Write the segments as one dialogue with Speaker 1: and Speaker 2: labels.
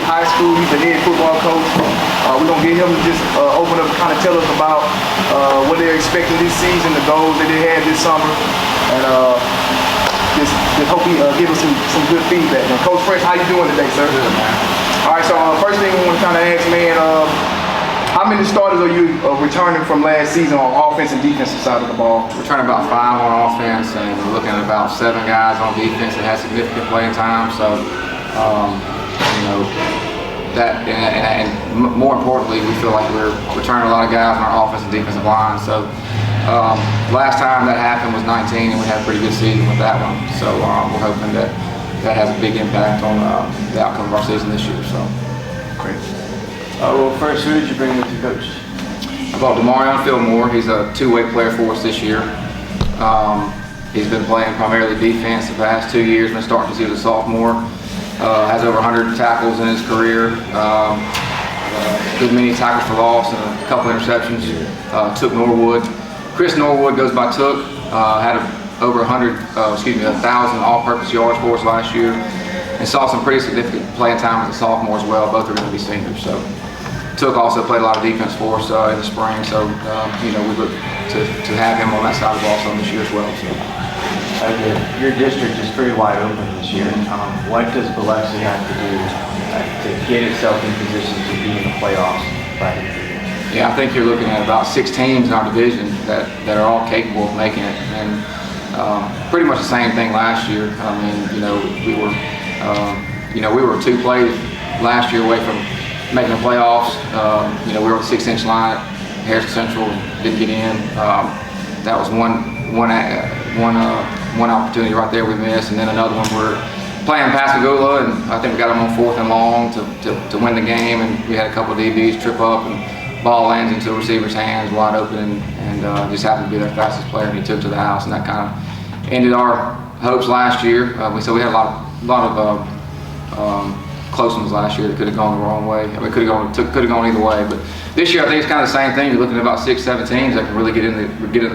Speaker 1: high school. He's the head football coach. We're going to get him to just open up and kind of tell us about what they're expecting this season, the goals that they had this summer, and just hope he give us some good feedback. And Coach Fresh, how you doing today, sir?
Speaker 2: Good, man.
Speaker 1: All right, so first thing we want to kind of ask, man, how many starters are you returning from last season on offense and defensive side of the ball?
Speaker 2: We're returning about 5 on offense, and we're looking at about 7 guys on defense that had significant playing time. So, you know, that and more importantly, we feel like we're returning a lot of guys on our offensive and defensive line. So, last time that happened was 19, and we had a pretty good season with that one. So, we're hoping that has a big impact on the outcome of our season this year. So,
Speaker 1: great.
Speaker 3: Well, first, who did you bring with you, Coach?
Speaker 2: I brought Demarion Fillmore. He's a two-way player for us this year. He's been playing primarily defense the past 2 years. Been starting to see as a sophomore. Has over 100 tackles in his career. Good many tackles for loss and a couple interceptions. Took Norwood. Chris Norwood goes by Took. Had over 1,000 all-purpose yards for us last year, and saw some pretty significant playing time as a sophomore as well. Both are going to be seniors. So Took also played a lot of defense for us in the spring. So you know, we look to have him on that side of the ball some this year as well. So.
Speaker 3: Your district is pretty wide open this year. What does Biloxi have to do to get itself in position to be in the playoffs by the end of the year?
Speaker 2: Yeah, I think you're looking at about 6 teams in our division that are all capable of making it, and pretty much the same thing last year. I mean, you know, we were 2 plays last year away from making the playoffs. You know, we were on the 6-inch line at Harrison Central, didn't get in. That was one opportunity right there we missed, and then another one we're playing Pascagoula, and I think we got them on 4th and long to win the game, and we had a couple of DBs trip up, and ball lands into a receiver's hands wide open, and just happened to be their fastest player, and he took to the house, and that kind of ended our hopes last year. So we had a lot of close ones last year that could have gone the wrong way. I mean, could have gone either way, but this year I think it's kind of the same thing. You're looking at about 6-7 teams that can really get in the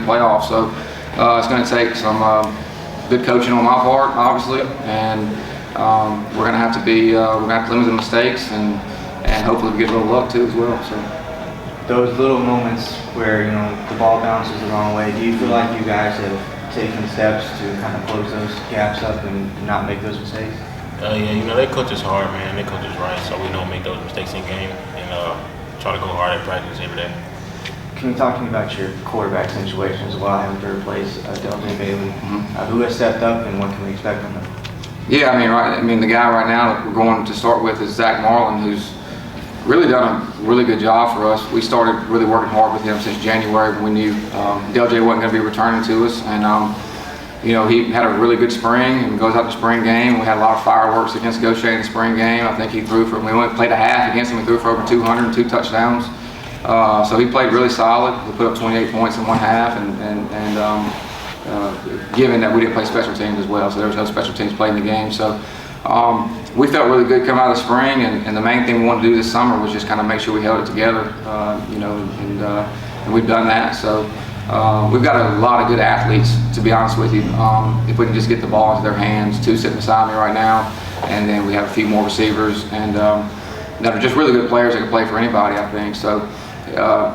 Speaker 2: playoffs. So it's going to take some good coaching on my part, obviously, and we're going to have to limit the mistakes, and hopefully we get a little luck too as well. So
Speaker 3: those little moments where, you know, the ball bounces the wrong way, do you feel like you guys have taken steps to kind of close those gaps up and not make those mistakes?
Speaker 4: Yeah, you know, they coach us hard, man. They coach us right, so we don't make those mistakes in game, and try to go hard at practice every day.
Speaker 3: Can you talk to me about your quarterback situation as well, having to replace Delvin Bailey? Who has stepped up, and what can we expect from him?
Speaker 2: Yeah, I mean, the guy right now that we're going to start with is Zach Marlin, who's really done a really good job for us. We started really working hard with him since January when we knew DLJ wasn't going to be returning to us, and you know, he had a really good spring and goes out the spring game. We had a lot of fireworks against Gaucher in the spring game. I think he threw for, we only played a half against him, we threw for over 200 and 2 touchdowns. So he played really solid. We put up 28 points in one half, and given that we didn't play special teams as well, so there was no special teams played in the game. So we felt really good coming out of the spring, and the main thing we wanted to do this summer was just kind of make sure we held it together, you know, and we've done that. So we've got a lot of good athletes, to be honest with you. If we can just get the ball into their hands, 2 sitting beside me right now, and then we have a few more receivers, and that are just really good players that can play for anybody, I think. So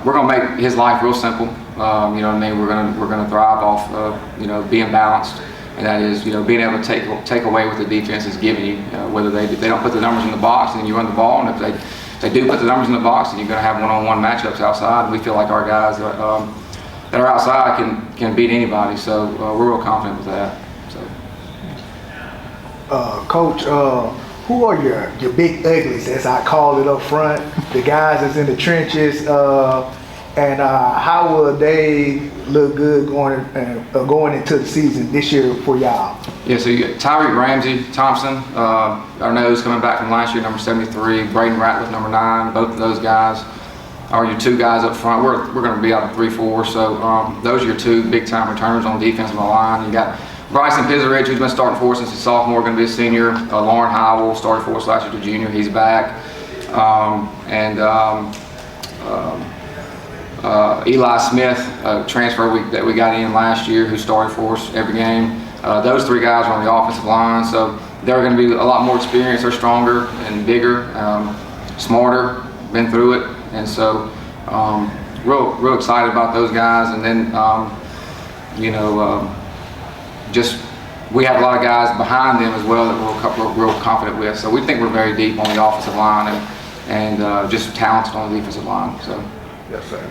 Speaker 2: we're going to make his life real simple. You know what I mean? We're going to thrive off you know, being balanced, and that is, you know, being able to take away what the defense is giving you. Whether they don't put the numbers in the box, and then you run the ball, and if they do put the numbers in the box, then you're going to have one-on-one matchups outside. And we feel like our guys that are outside can beat anybody. So we're real confident with that. So,
Speaker 5: Coach, who are your big uglies, as I call it, up front? The guys that's in the trenches, and how will they look good going into the season this year for y'all?
Speaker 2: Yeah, so you got Tyreek Ramsey Thompson, our nose coming back from last year, number 73. Braden Ratliff, number 9. Both of those guys are your 2 guys up front. We're going to be out of 3-4, so those are your 2 big-time returners on the defensive line. You got Bryson Pizzarich, who's been starting for us since he's a sophomore, going to be a senior. Lauren Howell started for us last year as a junior. He's back. Eli Smith, a transfer that we got in last year, who started for us every game. Those 3 guys are on the offensive line, so they're going to be a lot more experienced. They're stronger and bigger, smarter, been through it, and so real excited about those guys. And then just we have a lot of guys behind them as well that we're real confident with. So we think we're very deep on the offensive line and just talented on the defensive line. So.
Speaker 5: Yes, sir.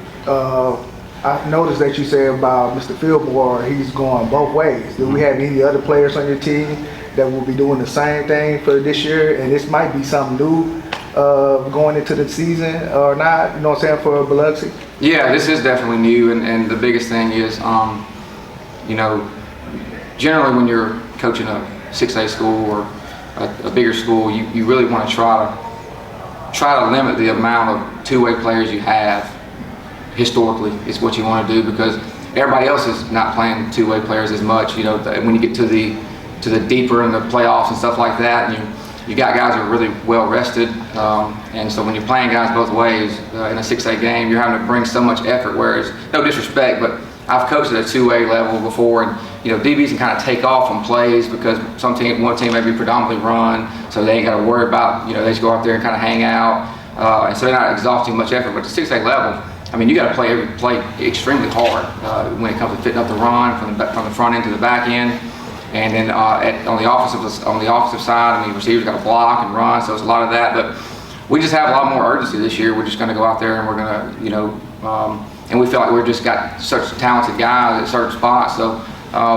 Speaker 5: I noticed that you said about Mr. Fillmore, he's going both ways. Do we have any other players on your team that will be doing the same thing for this year? And this might be something new going into the season or not, you know what I'm saying, for Biloxi?
Speaker 2: Yeah, this is definitely new, and the biggest thing is, generally when you're coaching a 6A school or a bigger school, you really want to try to limit the amount of two-way players you have. Historically, is what you want to do, because everybody else is not playing two-way players as much. When you get to the deeper in the playoffs and stuff like that, and you got guys who are really well rested, and so when you're playing guys both ways in a 6A game, you're having to bring so much effort. Whereas, no disrespect, but I've coached at a two-way level before, and DBs can kind of take off on plays because one team may be predominantly run, so they ain't got to worry about, they just go out there and kind of hang out, and so they're not exhausting much effort. But at the 6A level, you got to play every play extremely hard when it comes to fitting up the run from the front end to the back end, and then on the offensive side, receivers got to block and run, so it's a lot of that. But we just have a lot more urgency this year. We're just going to go out there and we're going to, and we feel like we've just got such talented guys at certain spots, so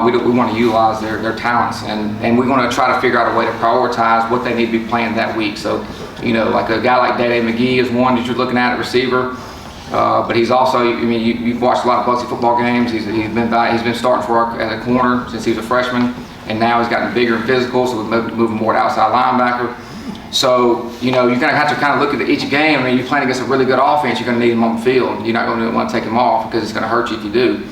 Speaker 2: we want to utilize their talents, and we want to try to figure out a way to prioritize what they need to be playing that week. So, like a guy like Dede McGee is one that you're looking at receiver. But he's also, you've watched a lot of Biloxi football games. He's been starting for us as a corner since he was a freshman, and now he's gotten bigger and physical, so we're moving more to outside linebacker. So, you kind of have to look at each game. You're playing against a really good offense, you're going to need him on the field. You're not going to want to take him off because it's going to hurt you if you do.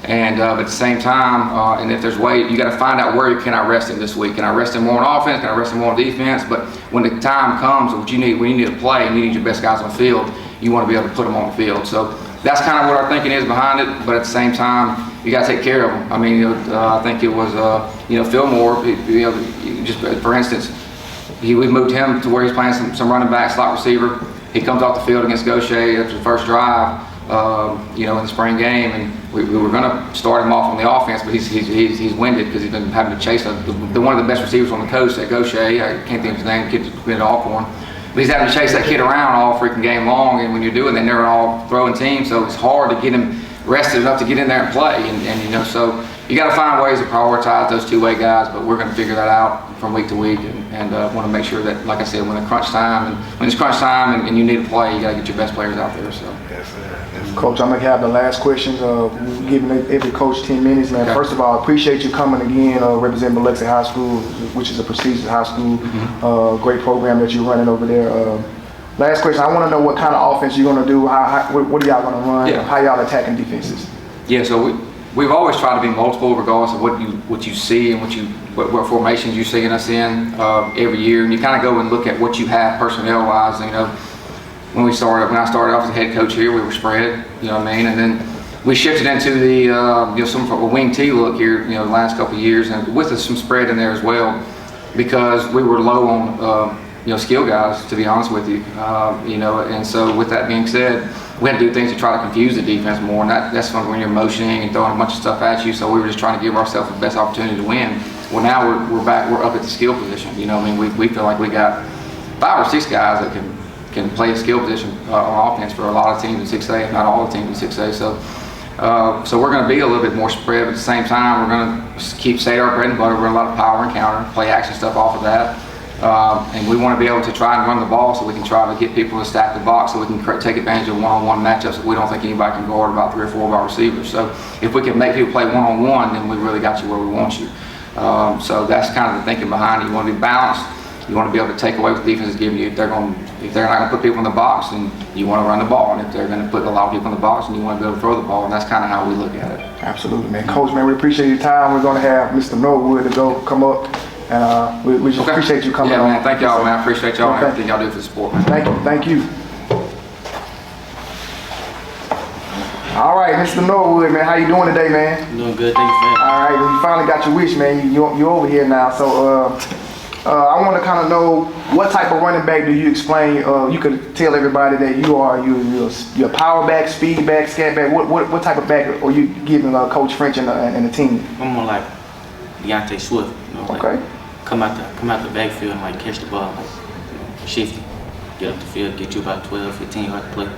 Speaker 2: And but at the same time, and if there's way, you got to find out where can I rest him this week. Can I rest him more on offense? Can I rest him more on defense? But when the time comes, when you need to play and you need your best guys on the field, you want to be able to put them on the field. So that's kind of what our thinking is behind it. But at the same time, you got to take care of them. I think it was, Fillmore. Just for instance, we moved him to where he's playing some running back, slot receiver. He comes off the field against Gaucher after the first drive, in the spring game, and we were going to start him off on the offense, but he's winded because he's been having to chase one of the best receivers on the coast at Gaucher. I can't think of his name. Kid just been it all for him. But he's having to chase that kid around all freaking game long, and when you're doing that, they're all throwing teams, so it's hard to get him rested enough to get in there and play. And so you got to find ways to prioritize those two-way guys, but we're going to figure that out from week to week, and want to make sure that, like I said, when it's crunch time and you need to play, you got to get your best players out there. So.
Speaker 5: Yes, sir.
Speaker 6: Coach, I'm going to have the last questions. Giving every coach 10 minutes, man.
Speaker 2: Okay.
Speaker 6: First of all, I appreciate you coming again, representing Biloxi High School, which is a prestigious high school.
Speaker 2: Mm-hmm.
Speaker 6: Great program that you're running over there. Last question, I want to know what kind of offense you're going to do. What are y'all going to run?
Speaker 2: Yeah.
Speaker 6: How y'all attacking defenses?
Speaker 2: Yeah, so we've always tried to be multiple, regardless of what you see and what formations you're seeing us in every year. And you kind of go and look at what you have personnel-wise. When I started off as a head coach here, we were spread, and then we shifted into the some a wing T look here, the last couple of years, and with some spread in there as well, because we were low on skill guys, to be honest with you, and so with that being said, we had to do things to try to confuse the defense more, and that's when you're motioning and throwing a bunch of stuff at you. So we were just trying to give ourselves the best opportunity to win. Well, now we're up at the skill position. We feel like we got 5 or 6 guys that can play a skill position on offense for a lot of teams in 6A, if not all the teams in 6A. So we're going to be a little bit more spread, but at the same time, we're going to keep our bread and butter. We're a lot of power and counter, play action stuff off of that. And we want to be able to try and run the ball so we can try to get people to stack the box so we can take advantage of one-on-one matchups that we don't think anybody can guard about 3 or 4 of our receivers. So if we can make people play one-on-one, then we really got you where we want you. So that's kind of the thinking behind it. You want to be balanced. You want to be able to take away what the defense is giving you. If they're not going to put people in the box, then you want to run the ball. And if they're going to put a lot of people in the box, then you want to be able to throw the ball. And that's kind of how we look at it.
Speaker 6: Absolutely, man. Coach, man, we appreciate your time. We're going to have Mr. Norwood to come up. And we just appreciate you coming on.
Speaker 2: Yeah, man. Thank y'all, man. I appreciate y'all and everything y'all do for the sport, man.
Speaker 6: Thank you. All right, Mr. Norwood, man, how you doing today, man?
Speaker 7: Doing good, thank you for having me.
Speaker 6: All right, well, you finally got your wish, man. You over here now. So I want to kind of know what type of running back do you explain? You could tell everybody that you're a power back, speed back, scat back. What type of back are you giving Coach French and the team?
Speaker 7: I'm more like Deontay Swift, you know, like
Speaker 6: Okay.
Speaker 7: come out the backfield and like catch the ball, like shifty, get up the field, get you about 12, 15 yards to play.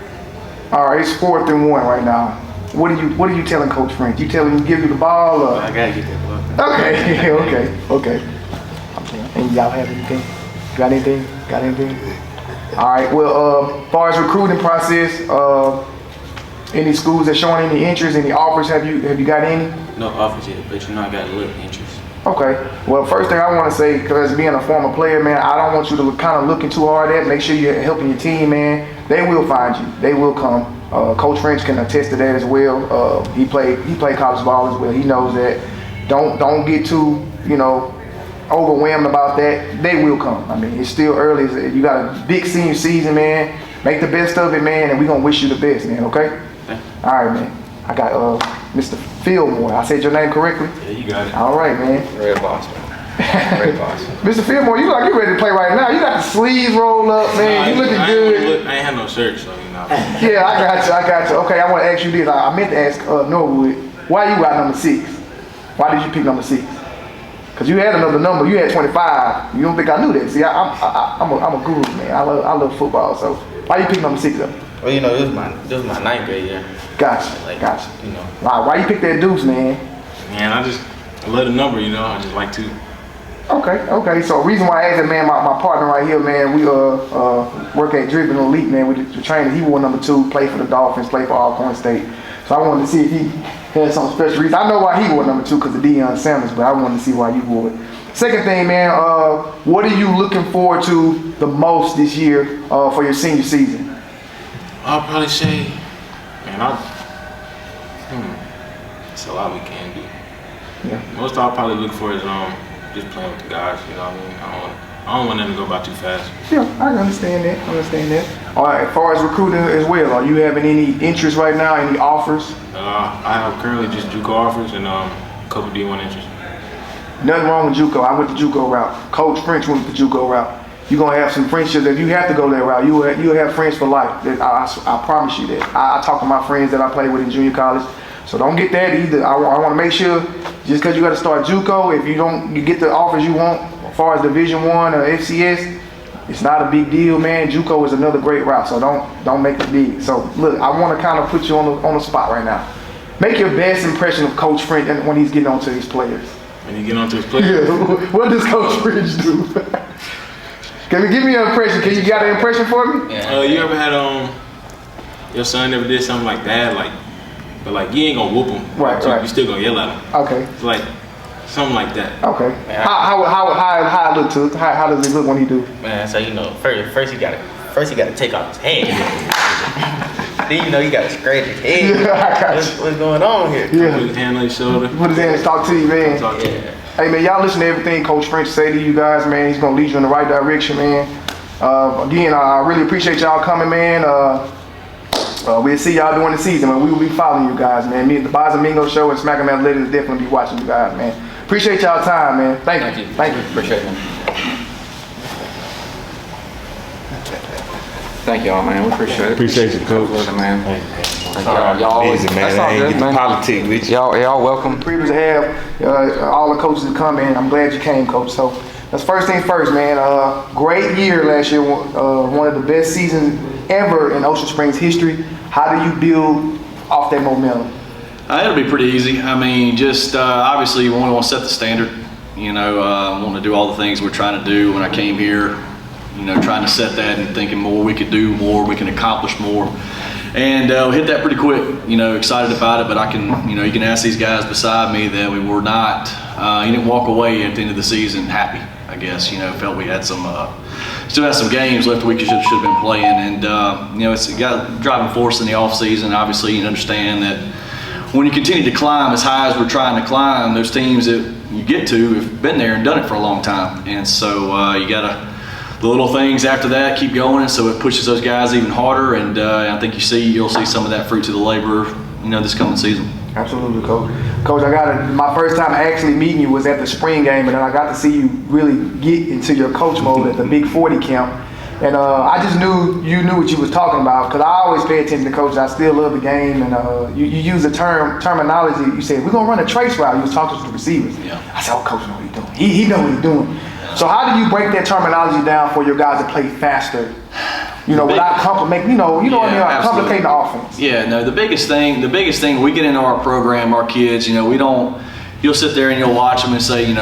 Speaker 6: All right, it's 4th and 1 right now. What are you telling Coach French? You telling him to give you the ball? Or?
Speaker 7: I gotta get that ball.
Speaker 6: Okay, okay. And y'all have anything? Got anything? All right. Well, as far as recruiting process, any schools that showing any interest, any offers? Have you got any?
Speaker 7: No offers yet, but you know I got a little interest.
Speaker 6: Okay. Well, first thing I want to say, because being a former player, man, I don't want you to kind of looking too hard at. Make sure you're helping your team, man. They will find you. They will come. Coach French can attest to that as well. He played college ball as well. He knows that. Don't get too, overwhelmed about that. They will come. I mean, it's still early. You got a big senior season, man. Make the best of it, man, and we're going to wish you the best, man, okay? All right, man. I got Mr. Fillmore. I said your name correctly?
Speaker 4: Yeah, you got it.
Speaker 6: All right, man.
Speaker 2: Red boss, man. Red boss.
Speaker 6: Mr. Fillmore, you like you ready to play right now. You got the sleeves rolled up, man. You looking good.
Speaker 4: I ain't have no shirt, so you know.
Speaker 6: Yeah, I got you. Okay, I want to ask you this. I meant to ask Norwood, why you got number 6? Why did you pick number 6? Because you had another number. You had 25. You don't think I knew that? See, I'm a guru, man. I love football. So why you pick number 6 up?
Speaker 7: Well, you know, this was my 9th grade year.
Speaker 6: Gotcha.
Speaker 7: You know.
Speaker 6: Why you pick that deuce, man?
Speaker 4: Man, I love the number, you know. I just like to.
Speaker 6: Okay. So reason why I asked that, man, my partner right here, man, we work at Driven Elite, man, with the trainer. He wore number 2, played for the Dolphins, played for Alcorn State. So I wanted to see if he had some special reason. I know why he wore number 2 because of Deion Sanders, but I wanted to see why you wore it. Second thing, man, what are you looking forward to the most this year for your senior season?
Speaker 4: I'll probably say, man, it's a lot we can do.
Speaker 6: Yeah.
Speaker 4: Most I'll probably look for is just playing with the guys, you know what I mean? I don't want them to go by too fast.
Speaker 6: Yeah, I understand that. All right, as far as recruiting as well, are you having any interest right now, any offers?
Speaker 4: I have currently just JUCO offers and a couple D1 interest.
Speaker 6: Nothing wrong with JUCO. I went the JUCO route. Coach French went the JUCO route. You're going to have some friendships. If you have to go that route, you'll have friends for life. I promise you that. I talk to my friends that I played with in junior college. So don't get that either. I want to make sure, just because you got to start JUCO, if you get the offers you want, as far as Division I or FCS, it's not a big deal, man. JUCO is another great route, so don't make it big. So look, I want to kind of put you on the spot right now. Make your best impression of Coach French when he's getting on to his players.
Speaker 4: When you get onto his players?
Speaker 6: Yeah. What does Coach French do? Can you give me an impression? Can you got an impression for me?
Speaker 7: Yeah.
Speaker 4: You ever had your son ever did something like that, but you ain't gonna whoop him.
Speaker 6: Right.
Speaker 4: You still gonna yell at him.
Speaker 6: Okay.
Speaker 4: It's like something like that.
Speaker 6: Okay. How it look to? How does it look when he do?
Speaker 7: Man, so you know, first he gotta take off his hand. Then you gotta scratch his head.
Speaker 6: Yeah, I got you.
Speaker 7: What's going on here?
Speaker 6: Yeah.
Speaker 4: Put his hand on his shoulder.
Speaker 6: Put his hand and talk to you, man.
Speaker 4: Talk to you.
Speaker 7: Yeah.
Speaker 6: Hey, man, y'all listen to everything Coach French say to you guys, man. He's gonna lead you in the right direction, man. Again, I really appreciate y'all coming, man. We'll see y'all during the season, man. We will be following you guys, man. Me, the Boz and Mingo Show and SMACM Athletics will definitely be watching you guys, man. Appreciate y'all time, man. Thank you.
Speaker 2: Appreciate it, man. Thank y'all, man. We appreciate it.
Speaker 8: Appreciate you, Coach.
Speaker 2: Man. Y'all always,
Speaker 8: Busy, man.
Speaker 2: that's all
Speaker 8: I ain't
Speaker 2: good,
Speaker 8: get the
Speaker 2: man.
Speaker 8: politics with you.
Speaker 2: Y'all welcome.
Speaker 6: Privilege to have all the coaches to come in. I'm glad you came, Coach. So that's first things first, man. Great year last year. One of the best seasons ever in Ocean Springs history. How do you build off that momentum?
Speaker 9: It'll be pretty easy. I mean, just obviously you want to set the standard. Want to do all the things we're trying to do. When I came here, trying to set that and thinking more, we could do more, we can accomplish more. And we hit that pretty quick, excited about it, but I can, you can ask these guys beside me that we were not, you didn't walk away at the end of the season happy, I guess, felt we had some, still had some games left we should have been playing. And, it's got driving force in the off season. Obviously, you understand that when you continue to climb as high as we're trying to climb, those teams that you get to have been there and done it for a long time. And so you gotta, the little things after that keep going, and so it pushes those guys even harder. And I think you'll see some of that fruit to the labor this coming season.
Speaker 6: Absolutely, Coach. Coach, my first time actually meeting you was at the spring game, and then I got to see you really get into your coach mode at the Big 40 camp. And I just knew you knew what you was talking about, because I always pay attention to coaches. I still love the game, and you use the terminology. You said, we're going to run a trace route. You was talking to the receivers.
Speaker 9: Yeah.
Speaker 6: I said, oh, Coach know what he's doing. He know what he's doing. So how do you break that terminology down for your guys to play faster? Without complicating, complicating the offense.
Speaker 9: Yeah, no, the biggest thing, we get into our program, our kids, you'll sit there and you'll watch them and say,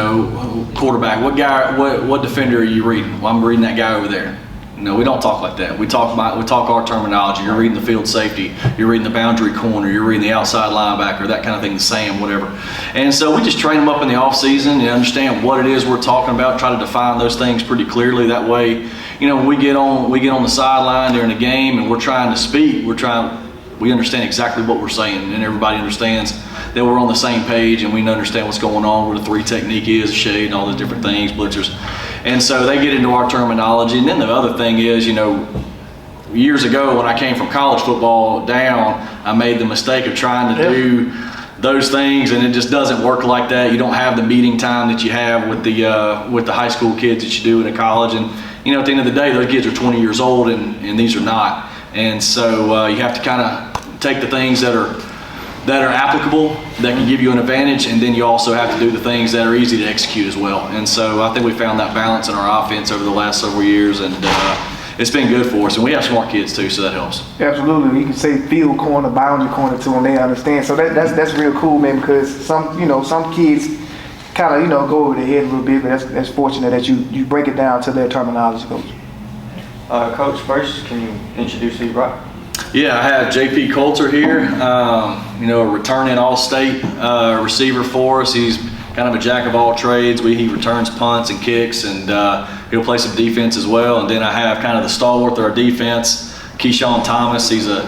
Speaker 9: quarterback, what defender are you reading? Well, I'm reading that guy over there. No, we don't talk like that. We talk our terminology. You're reading the field safety, you're reading the boundary corner, you're reading the outside linebacker, that kind of thing, the Sam, whatever. And so we just train them up in the off season and understand what it is we're talking about, try to define those things pretty clearly. That way, when we get on the sideline during the game and we're trying to speak, we understand exactly what we're saying, and everybody understands that we're on the same page and we understand what's going on, where the 3 technique is, shade, and all those different things, blitzers. And so they get into our terminology. And then the other thing is, years ago when I came from college football down, I made the mistake of trying to do those things, and it just doesn't work like that. You don't have the meeting time that you have with the high school kids that you do in a college. And at the end of the day, those kids are 20 years old, and these are not. And so you have to kind of take the things that are applicable, that can give you an advantage, and then you also have to do the things that are easy to execute as well. And so I think we found that balance in our offense over the last several years, and it's been good for us. And we have smart kids too, so that helps.
Speaker 6: Absolutely, you can say field corner, boundary corner to them, they understand. So that's real cool, man, because some kids kind of go over their head a little bit, but that's fortunate that you break it down to their terminology, Coach.
Speaker 3: Coach, first, can you introduce who you brought?
Speaker 9: Yeah, I have J.P. Coulter here, a returning all-state receiver for us. He's kind of a jack of all trades. He returns punts and kicks, and he'll play some defense as well. And then I have kind of the stalwart of our defense, Keyshawn Thomas. He's a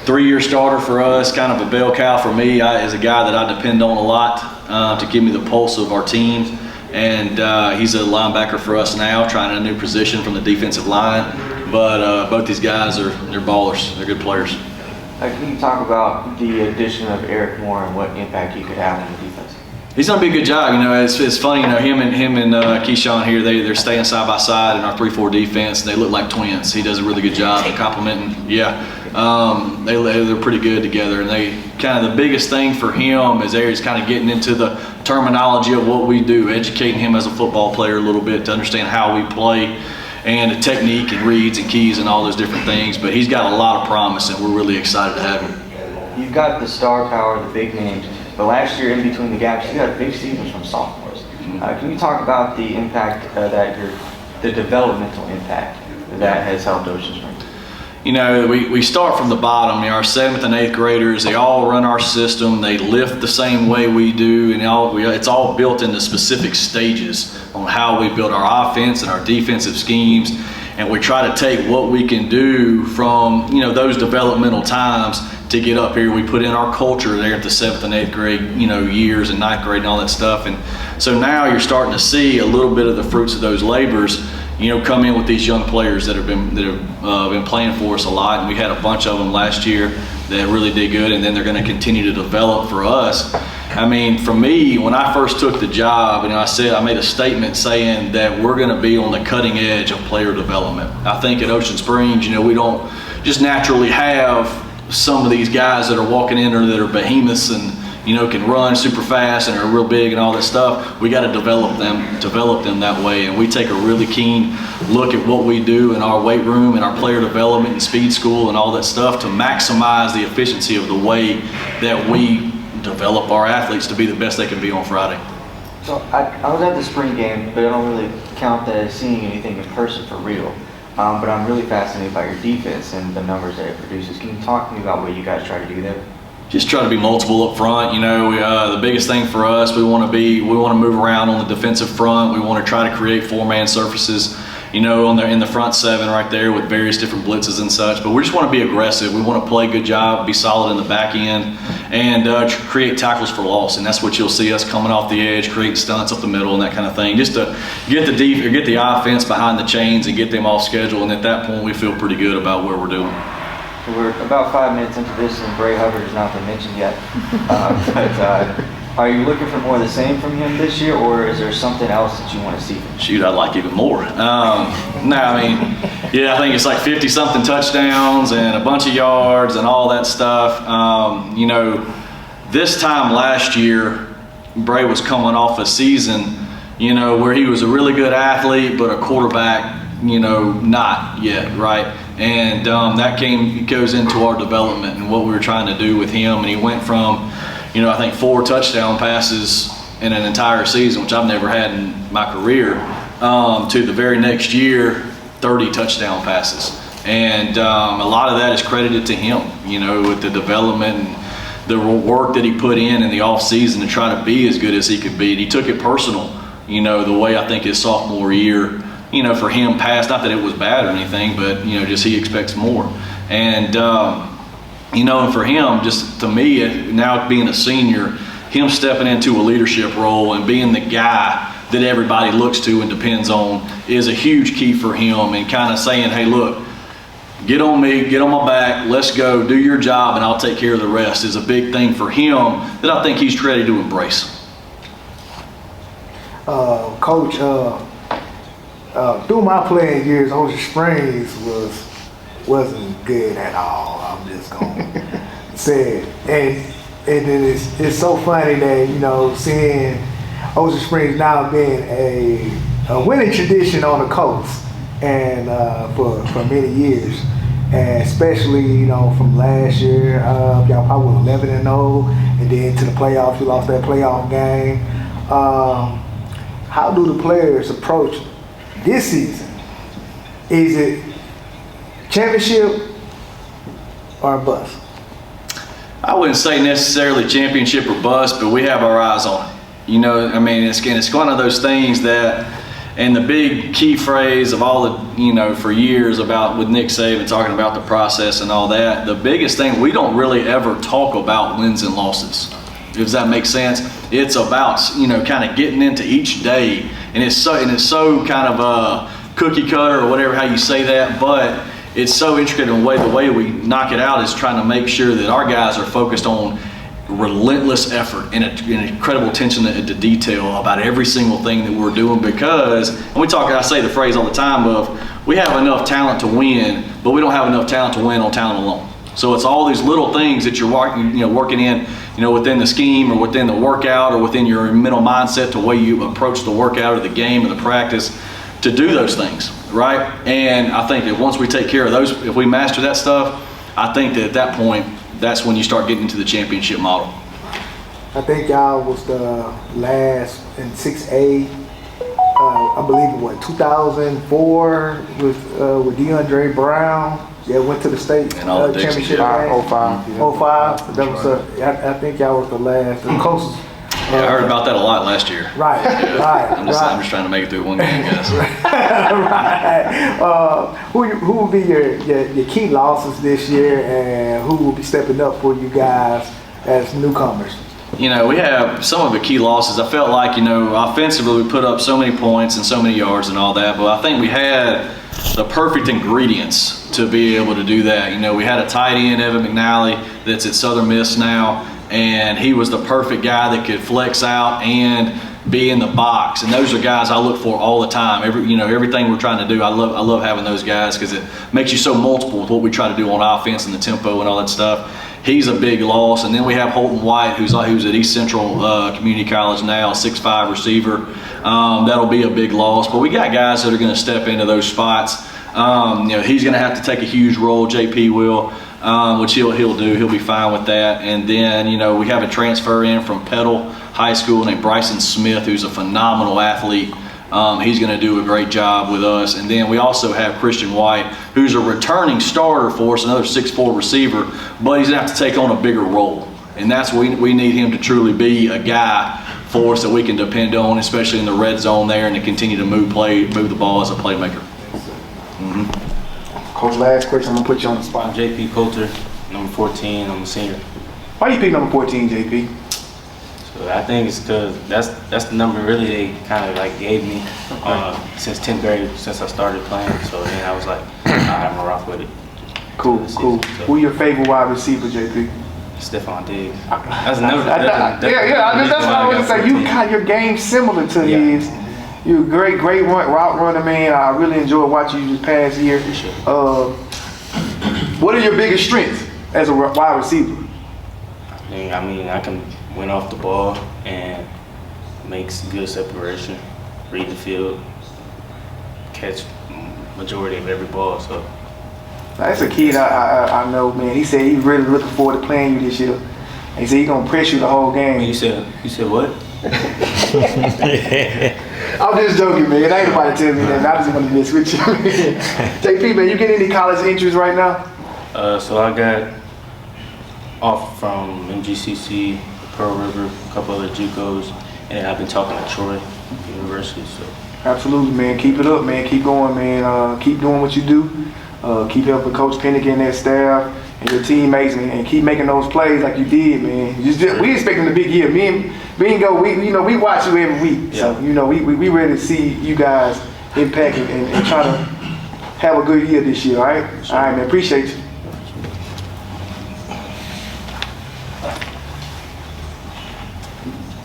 Speaker 9: 3-year starter for us, kind of a bell cow for me. As a guy that I depend on a lot to give me the pulse of our team. And he's a linebacker for us now, trying a new position from the defensive line. But both these guys they're ballers. They're good players.
Speaker 3: Can you talk about the addition of Eric Moore and what impact he could have on the defense?
Speaker 9: He's done a big good job. It's funny. Him and Keyshawn here. They're staying side by side in our 3-4 defense. They look like twins. He does a really good job of complimenting. Yeah, they're pretty good together. And they kind of the biggest thing for him is he's kind of getting into the terminology of what we do, educating him as a football player a little bit to understand how we play, and the technique and reads and keys and all those different things. But he's got a lot of promise, and we're really excited to have him.
Speaker 3: You've got the star power, the big names, but last year in between the gaps, you got big seasons from sophomores. Can you talk about the impact the developmental impact that has helped Ocean Spring?
Speaker 9: We start from the bottom. Our 7th and 8th graders, they all run our system. They lift the same way we do, and it's all built into specific stages on how we build our offense and our defensive schemes. And we try to take what we can do from those developmental times to get up here. We put in our culture there at the 7th and 8th grade years, and 9th grade and all that stuff. And so now you're starting to see a little bit of the fruits of those labors come in with these young players that have been playing for us a lot. And we had a bunch of them last year that really did good, and then they're going to continue to develop for us. For me, when I first took the job, I made a statement saying that we're going to be on the cutting edge of player development. I think at Ocean Springs, we don't just naturally have some of these guys that are walking in there that are behemoths and can run super fast and are real big and all that stuff. We got to develop them that way, and we take a really keen look at what we do in our weight room and our player development and speed school and all that stuff to maximize the efficiency of the way that we develop our athletes to be the best they can be on Friday.
Speaker 3: So I was at the spring game, but I don't really count that as seeing anything in person for real. But I'm really fascinated by your defense and the numbers that it produces. Can you talk to me about what you guys try to do there?
Speaker 9: Just try to be multiple up front. The biggest thing for us, we want to move around on the defensive front. We want to try to create 4-man surfaces, in the front 7 right there with various different blitzes and such. But we just want to be aggressive. We want to play a good job, be solid in the back end, and create tackles for loss. And that's what you'll see us coming off the edge, creating stunts up the middle and that kind of thing, just to get the offense behind the chains and get them off schedule. And at that point, we feel pretty good about where we're doing.
Speaker 3: We're about 5 minutes into this, and Bray Hubbard has not been mentioned yet. Are you looking for more of the same from him this year, or is there something else that you want to see from him?
Speaker 9: Shoot, I'd like even more. No, I mean, yeah, I think it's like 50-something touchdowns and a bunch of yards and all that stuff. You know, this time last year, Bray was coming off a season, you know, where he was a really good athlete, but a quarterback, you know, not yet, right? And that goes into our development and what we were trying to do with him. And he went from, you know, I think 4 touchdown passes in an entire season, which I've never had in my career, to the very next year, 30 touchdown passes. And a lot of that is credited to him, you know, with the development and the work that he put in the off season to try to be as good as he could be. And he took it personal, you know, the way I think his sophomore year, you know, for him passed, not that it was bad or anything, but, you know, just he expects more. And, you know, and for him, just to me, now being a senior, him stepping into a leadership role and being the guy that everybody looks to and depends on is a huge key for him, and kind of saying, hey, look, get on me, get on my back, let's go, do your job, and I'll take care of the rest is a big thing for him that I think he's ready to embrace.
Speaker 5: Coach, through my playing years, Ocean Springs wasn't good at all. I'm just gonna say it. And it's so funny that, you know, seeing Ocean Springs now being a winning tradition on the coast, and for many years, and especially, you know, from last year, y'all probably went 11-0, and then to the playoffs, you lost that playoff game. How do the players approach this season? Is it championship or bust?
Speaker 9: I wouldn't say necessarily championship or bust, but we have our eyes on it. You know, I mean, it's one of those things that, and the big key phrase of all the, you know, for years about with Nick Saban talking about the process and all that, the biggest thing, we don't really ever talk about wins and losses. Does that make sense? It's about, you know, kind of getting into each day, and it's so kind of cookie cutter or whatever, how you say that, but it's so intricate in the way we knock it out is trying to make sure that our guys are focused on relentless effort and an incredible attention to detail about every single thing that we're doing, because, and I say the phrase all the time of, we have enough talent to win, but we don't have enough talent to win on talent alone. So it's all these little things that you're working in, you know, within the scheme or within the workout or within your mental mindset, the way you approach the workout or the game or the practice, to do those things, right? And I think that once we take care of those, if we master that stuff, I think that at that point, that's when you start getting into the championship model.
Speaker 5: I think y'all was the last in 6A, I believe in 2004 with DeAndre Brown. Yeah, went to the state championship game. 05. That was I think y'all was the last, the closest.
Speaker 9: Yeah, I heard about that a lot last year.
Speaker 5: Right.
Speaker 9: I'm just trying to make it through one game, guys.
Speaker 5: Right. Who will be your key losses this year, and who will be stepping up for you guys as newcomers?
Speaker 9: You know, we have some of the key losses. I felt like, you know, offensively we put up so many points and so many yards and all that, but I think we had the perfect ingredients to be able to do that. You know, we had a tight end, Evan McNally, that's at Southern Miss now, and he was the perfect guy that could flex out and be in the box. And those are guys I look for all the time. Everything we're trying to do, I love having those guys, because it makes you so multiple with what we try to do on offense and the tempo and all that stuff. He's a big loss. And then we have Holton White, who's at East Central Community College now, a 6'5" receiver. That'll be a big loss. But we got guys that are going to step into those spots. He's going to have to take a huge role, JP will, which he'll do. He'll be fine with that. And then, we have a transfer in from Petal High School named Bryson Smith, who's a phenomenal athlete. He's going to do a great job with us. And then we also have Christian White, who's a returning starter for us, another 6'4" receiver, but he's going to have to take on a bigger role. And that's what we need him to truly be, a guy for us that we can depend on, especially in the red zone there, and to continue to move the ball as a playmaker.
Speaker 6: Coach, last question. I'm going to put you on the spot.
Speaker 8: I'm JP Coulter, number 14. I'm a senior.
Speaker 6: Why you pick number 14, JP?
Speaker 8: So I think it's because that's the number really they kind of like gave me since 10th grade, since I started playing. So then I was like, I'm gonna rock with it.
Speaker 6: Cool,
Speaker 8: this
Speaker 6: cool.
Speaker 8: season, so.
Speaker 6: Who your favorite wide receiver, JP?
Speaker 8: Stephon Diggs. That's never.
Speaker 6: That's what I was gonna say. You got your game similar to his. You're a great route runner, man. I really enjoyed watching you this past year. What are your biggest strengths as a wide receiver?
Speaker 8: I mean, I can win off the ball and make good separation, read the field, catch majority of every ball. So.
Speaker 6: That's a kid I know, man. He said he's really looking forward to playing you this year. He said he's gonna press you the whole game.
Speaker 8: You said what?
Speaker 6: I'm just joking, man. It ain't nobody telling me that. I just want to mess with you. JP, man, you get any college interest right now?
Speaker 8: So I got off from MGCC, Pearl River, a couple other JUCOs, and then I've been talking to Troy University. So.
Speaker 6: Absolutely, man. Keep it up, man. Keep going, man. Keep doing what you do. Keep helping Coach Pennick and their staff and your teammates, and keep making those plays like you did, man. We expecting a big year. Me and Go, we watch you every week.
Speaker 8: Yeah.
Speaker 6: So, we ready to see you guys impact and try to have a good year this year, all right? Sure. All right, man. Appreciate you.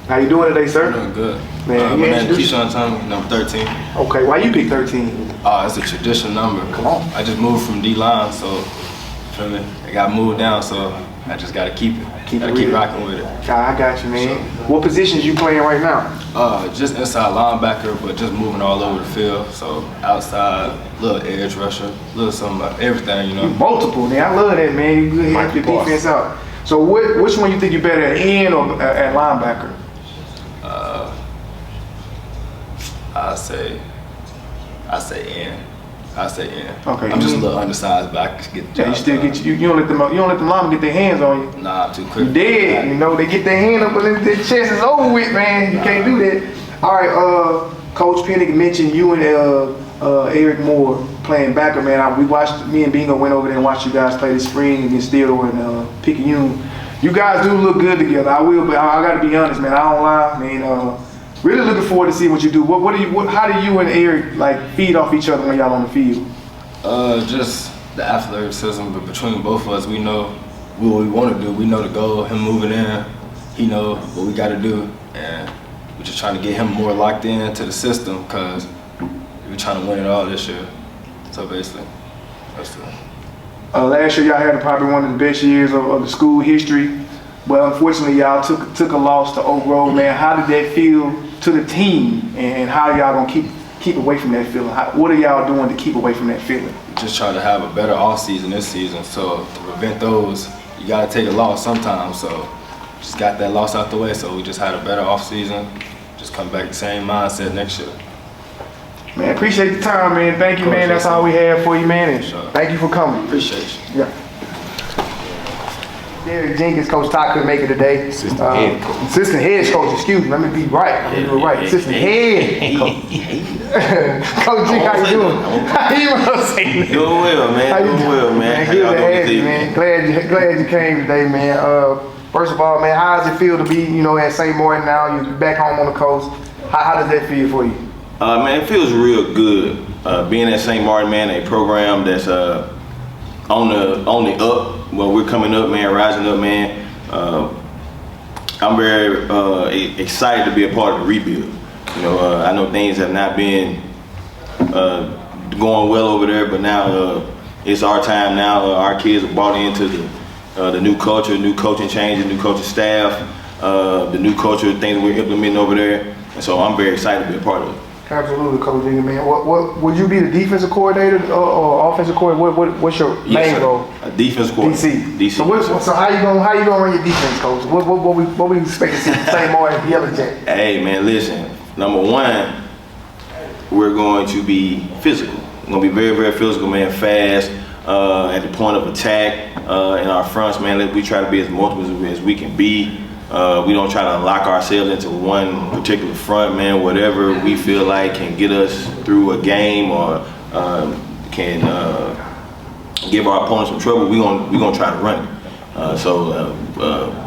Speaker 6: How you doing today, sir?
Speaker 10: Doing good.
Speaker 6: Man,
Speaker 10: my name is Keyshawn Thomas, number 13.
Speaker 6: Okay, why you pick 13?
Speaker 10: It's a traditional number.
Speaker 6: Come on.
Speaker 10: I just moved from D-line, so feel me? I got moved down, so I just gotta keep it. Keep rocking with it.
Speaker 6: I got you, man. What positions you playing right now?
Speaker 10: Just inside linebacker, but just moving all over the field. So outside, little edge rusher, little something about everything,
Speaker 6: You multiple, man. I love that, man. You good help your defense out. So which one you think you better at end or at linebacker?
Speaker 10: I say in.
Speaker 6: Okay.
Speaker 10: I'm just a little undersized, but I can get the job
Speaker 6: Yeah, you still
Speaker 10: done.
Speaker 6: get you don't let them linemen get their hands on you.
Speaker 10: Nah, I'm too quick.
Speaker 6: You dead, they get their hand up and their chest is over with, man. You can't do that. All right, Coach Pennick mentioned you and Eric Moore playing backer, man. Me and Bingo went over there and watched you guys play this spring against Theodore and Picayune. You guys do look good together. I gotta be honest, man. I don't lie, man. Really looking forward to see what you do. How do you and Eric feed off each other when y'all on the field?
Speaker 10: Just the athleticism, but between both of us, we know what we want to do. We know the goal. Him moving in, he know what we got to do, and we're just trying to get him more locked in to the system because we're trying to win it all this year. So basically, that's it.
Speaker 6: Last year y'all had probably one of the best years of the school history. But unfortunately, y'all took a loss to Oak Grove, man. How did that feel to the team, and how y'all gonna keep away from that feeling? What are y'all doing to keep away from that feeling?
Speaker 10: Just trying to have a better off season this season. So to prevent those, you gotta take a loss sometimes. So just got that loss out the way. So we just had a better off season. Just come back the same mindset next year.
Speaker 6: Man, appreciate the time, man. Thank you, man. That's all we have for you, man. And thank you for coming.
Speaker 10: Appreciate you.
Speaker 6: Yeah. Derek Jenkins, Coach Todd couldn't make it today. Assistant head coach, excuse me. Let me be right. Assistant head coach. Coach G, how you doing? How you doing?
Speaker 11: Doing well, man. Doing well, man.
Speaker 6: Good to have you, man. Glad you came today, man. First of all, man, how does it feel to be, at St. Martin now? You're back home on the coast. How does that feel for you?
Speaker 11: Man, it feels real good. Being at St. Martin, man, a program that's on the up. Well, we're coming up, man, rising up, man. I'm very excited to be a part of the rebuild. I know things have not been going well over there, but now it's our time now. Our kids are bought into the new culture, new coaching changes, new coaching staff, the new culture, things we're implementing over there. And so I'm very excited to be a part of it.
Speaker 6: Absolutely, Coach Jenkins, man. What would you be the defensive coordinator or offensive coordinator? What's your main role?
Speaker 11: Defense coordinator.
Speaker 6: DC. So how you gonna run your defense, Coach? What we expect to see the St. Martin Yellow Jacket?
Speaker 11: Hey, man, listen. Number one, we're going to be physical. We're gonna be very, very physical, man. Fast at the point of attack in our fronts, man. We try to be as multiple as we can be. We don't try to lock ourselves into one particular front, man. Whatever we feel like can get us through a game or can give our opponents some trouble, we're gonna try to run it. So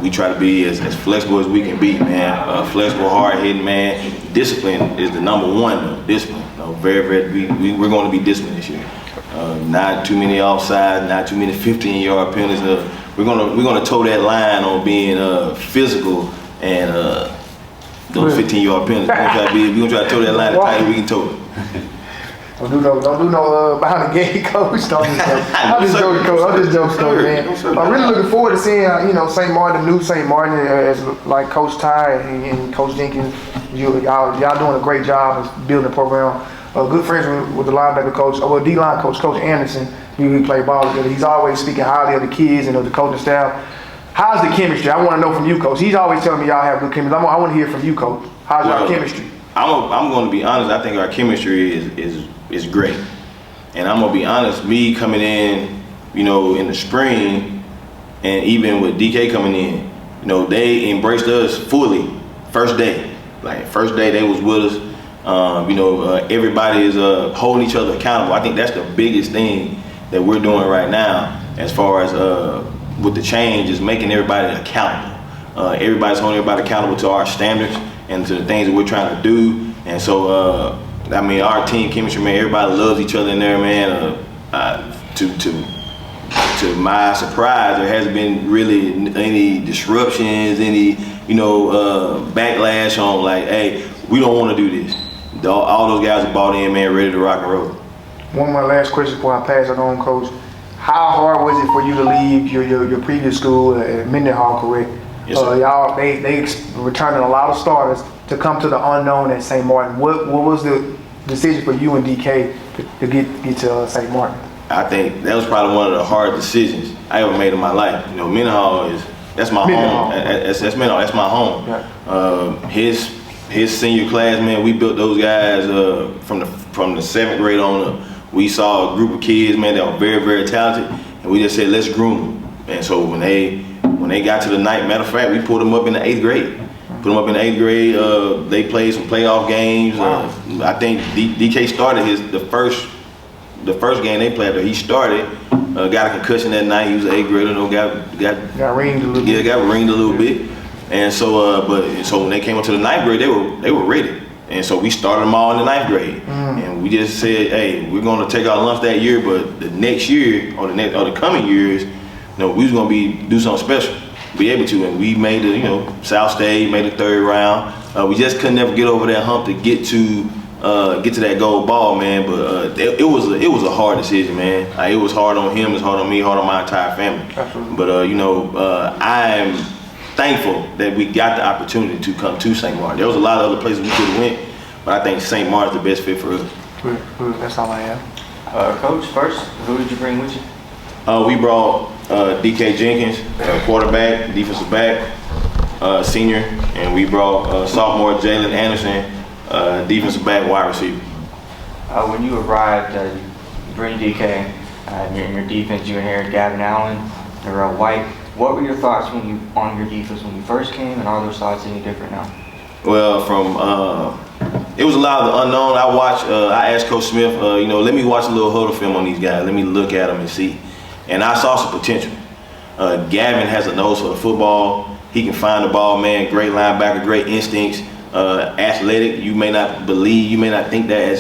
Speaker 11: we try to be as flexible as we can be, man. Flexible, hard-hitting, man. Discipline is the number one, though. Discipline. Very, very. We're going to be disciplined this year. Not too many offsides, not too many 15-yard penalties. We're gonna toe that line on being physical and those 15-yard penalties. We're gonna try to toe that line as tight as we can toe it.
Speaker 5: Don't do no behind the game, coach. I'm just joking, coach. I'm just joking, man. I'm really looking forward to seeing St. Martin, the new St. Martin, as like Coach Ty and Coach Jenkins. Y'all doing a great job of building the program. Good friends with the linebacker coach, D-line coach, Coach Anderson. We play ball together. He's always speaking highly of the kids and of the coaching staff. How's the chemistry? I want to know from you, coach. He's always telling me y'all have good chemistry. I want to hear from you, coach. How's your chemistry?
Speaker 11: I'm going to be honest. I think our chemistry is great, and I'm going to be honest. Me coming in, in the spring, and even with DK coming in, they embraced us fully. First day they was with us. Everybody is holding each other accountable. I think that's the biggest thing that we're doing right now, as far as with the change, is making everybody accountable. Everybody's holding everybody accountable to our standards and to the things that we're trying to do. And so, our team chemistry, man, everybody loves each other in there, man. To my surprise, there hasn't been really any disruptions, any backlash on like, hey, we don't want to do this. All those guys are bought in, man, ready to rock and roll.
Speaker 5: One of my last questions before I pass it on, coach. How hard was it for you to leave your previous school at Mendenhall, correct?
Speaker 11: Yes, sir.
Speaker 5: Y'all, they returning a lot of starters to come to the unknown at St. Martin. What was the decision for you and DK to get to St. Martin?
Speaker 11: I think that was probably one of the hard decisions I ever made in my life. Mendenhall that's my home. That's Mendenhall. That's my home. Yeah. His senior class, man, we built those guys from the 7th grade on. We saw a group of kids, man, that were very, very talented, and we just said, let's groom them. And so when they got to the night, matter of fact, we pulled them up in the 8th grade. Put them up in the 8th grade. They played some playoff games. Wow. I think DK started the first game they played. He started, got a concussion that night. He was an 8th grader. Got ringed a little bit. Yeah, got ringed a little bit. And so, so when they came up to the 9th grade, they were ready. And so we started them all in the 9th grade. And we just said, hey, we're going to take our lumps that year, but the next year or the coming years, we was going to do something special, be able to. And we made South State, made the 3rd round. We just couldn't never get over that hump to get to that gold ball, man. But it was a hard decision, man. It was hard on him, it's hard on me, hard on my entire family. Absolutely. But I'm thankful that we got the opportunity to come to St. Martin. There was a lot of other places we could have went, but I think St. Martin's the best fit for us.
Speaker 5: That's all I have.
Speaker 3: Coach, first, who did you bring with you?
Speaker 11: We brought DK Jenkins, quarterback, defensive back, senior, and we brought sophomore Jalen Anderson, defensive back, wide receiver.
Speaker 3: When you arrived, you bring DK, in your defense you inherited Gavin Allen, Darrell White. What were your thoughts on your defense when you first came, and are those thoughts any different now?
Speaker 11: Well, it was a lot of the unknown. I asked Coach Smith, let me watch a little huddle film on these guys. Let me look at them and see. And I saw some potential. Gavin has a nose for the football. He can find the ball, man. Great linebacker, great instincts, athletic. You may not think that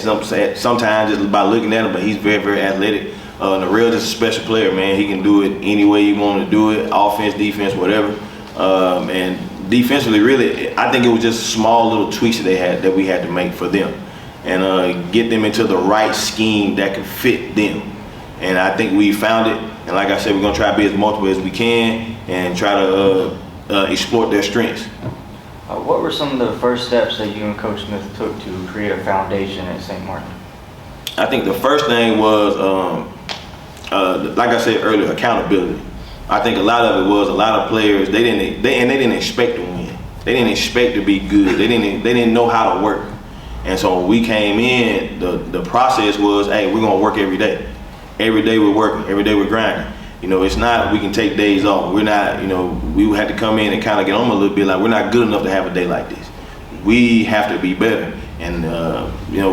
Speaker 11: sometimes just by looking at him, but he's very, very athletic. Narell is a special player, man. He can do it any way you want to do it, offense, defense, whatever. And defensively, really, I think it was just small little tweaks that we had to make for them and get them into the right scheme that could fit them. And I think we found it. And like I said, we're going to try to be as multiple as we can and try to exploit their strengths.
Speaker 3: What were some of the first steps that you and Coach Smith took to create a foundation at St. Martin?
Speaker 11: I think the first thing was, like I said earlier, accountability. I think a lot of it was a lot of players, they didn't expect to win. They didn't expect to be good. They didn't know how to work. And so when we came in, the process was, hey, we're going to work every day. Every day we're working. Every day we're grinding. It's not we can take days off. We're not, we had to come in and kind of get on a little bit like we're not good enough to have a day like this. We have to be better. And,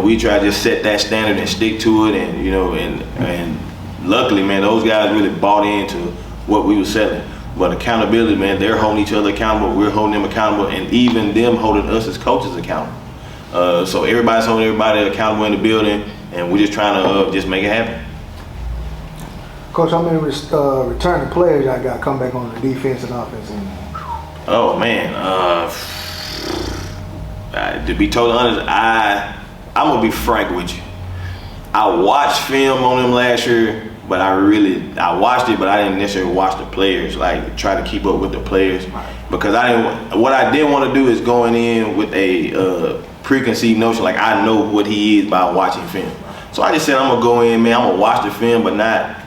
Speaker 11: we try to just set that standard and stick to it. And, and luckily, man, those guys really bought into what we were selling. But accountability, man, they're holding each other accountable. We're holding them accountable. And even them holding us as coaches accountable. So everybody's holding everybody accountable in the building. And we're just trying to just make it happen.
Speaker 5: Coach, how many returning players I got come back on the defense and offense end?
Speaker 11: Oh man, to be totally honest, I'm gonna be frank with you. I watched film on them last year, but I watched it, but I didn't necessarily watch the players, like try to keep up with the players, because what I didn't want to do is going in with a preconceived notion, like I know what he is by watching film. So I just said I'm gonna go in, man. I'm gonna watch the film, but not,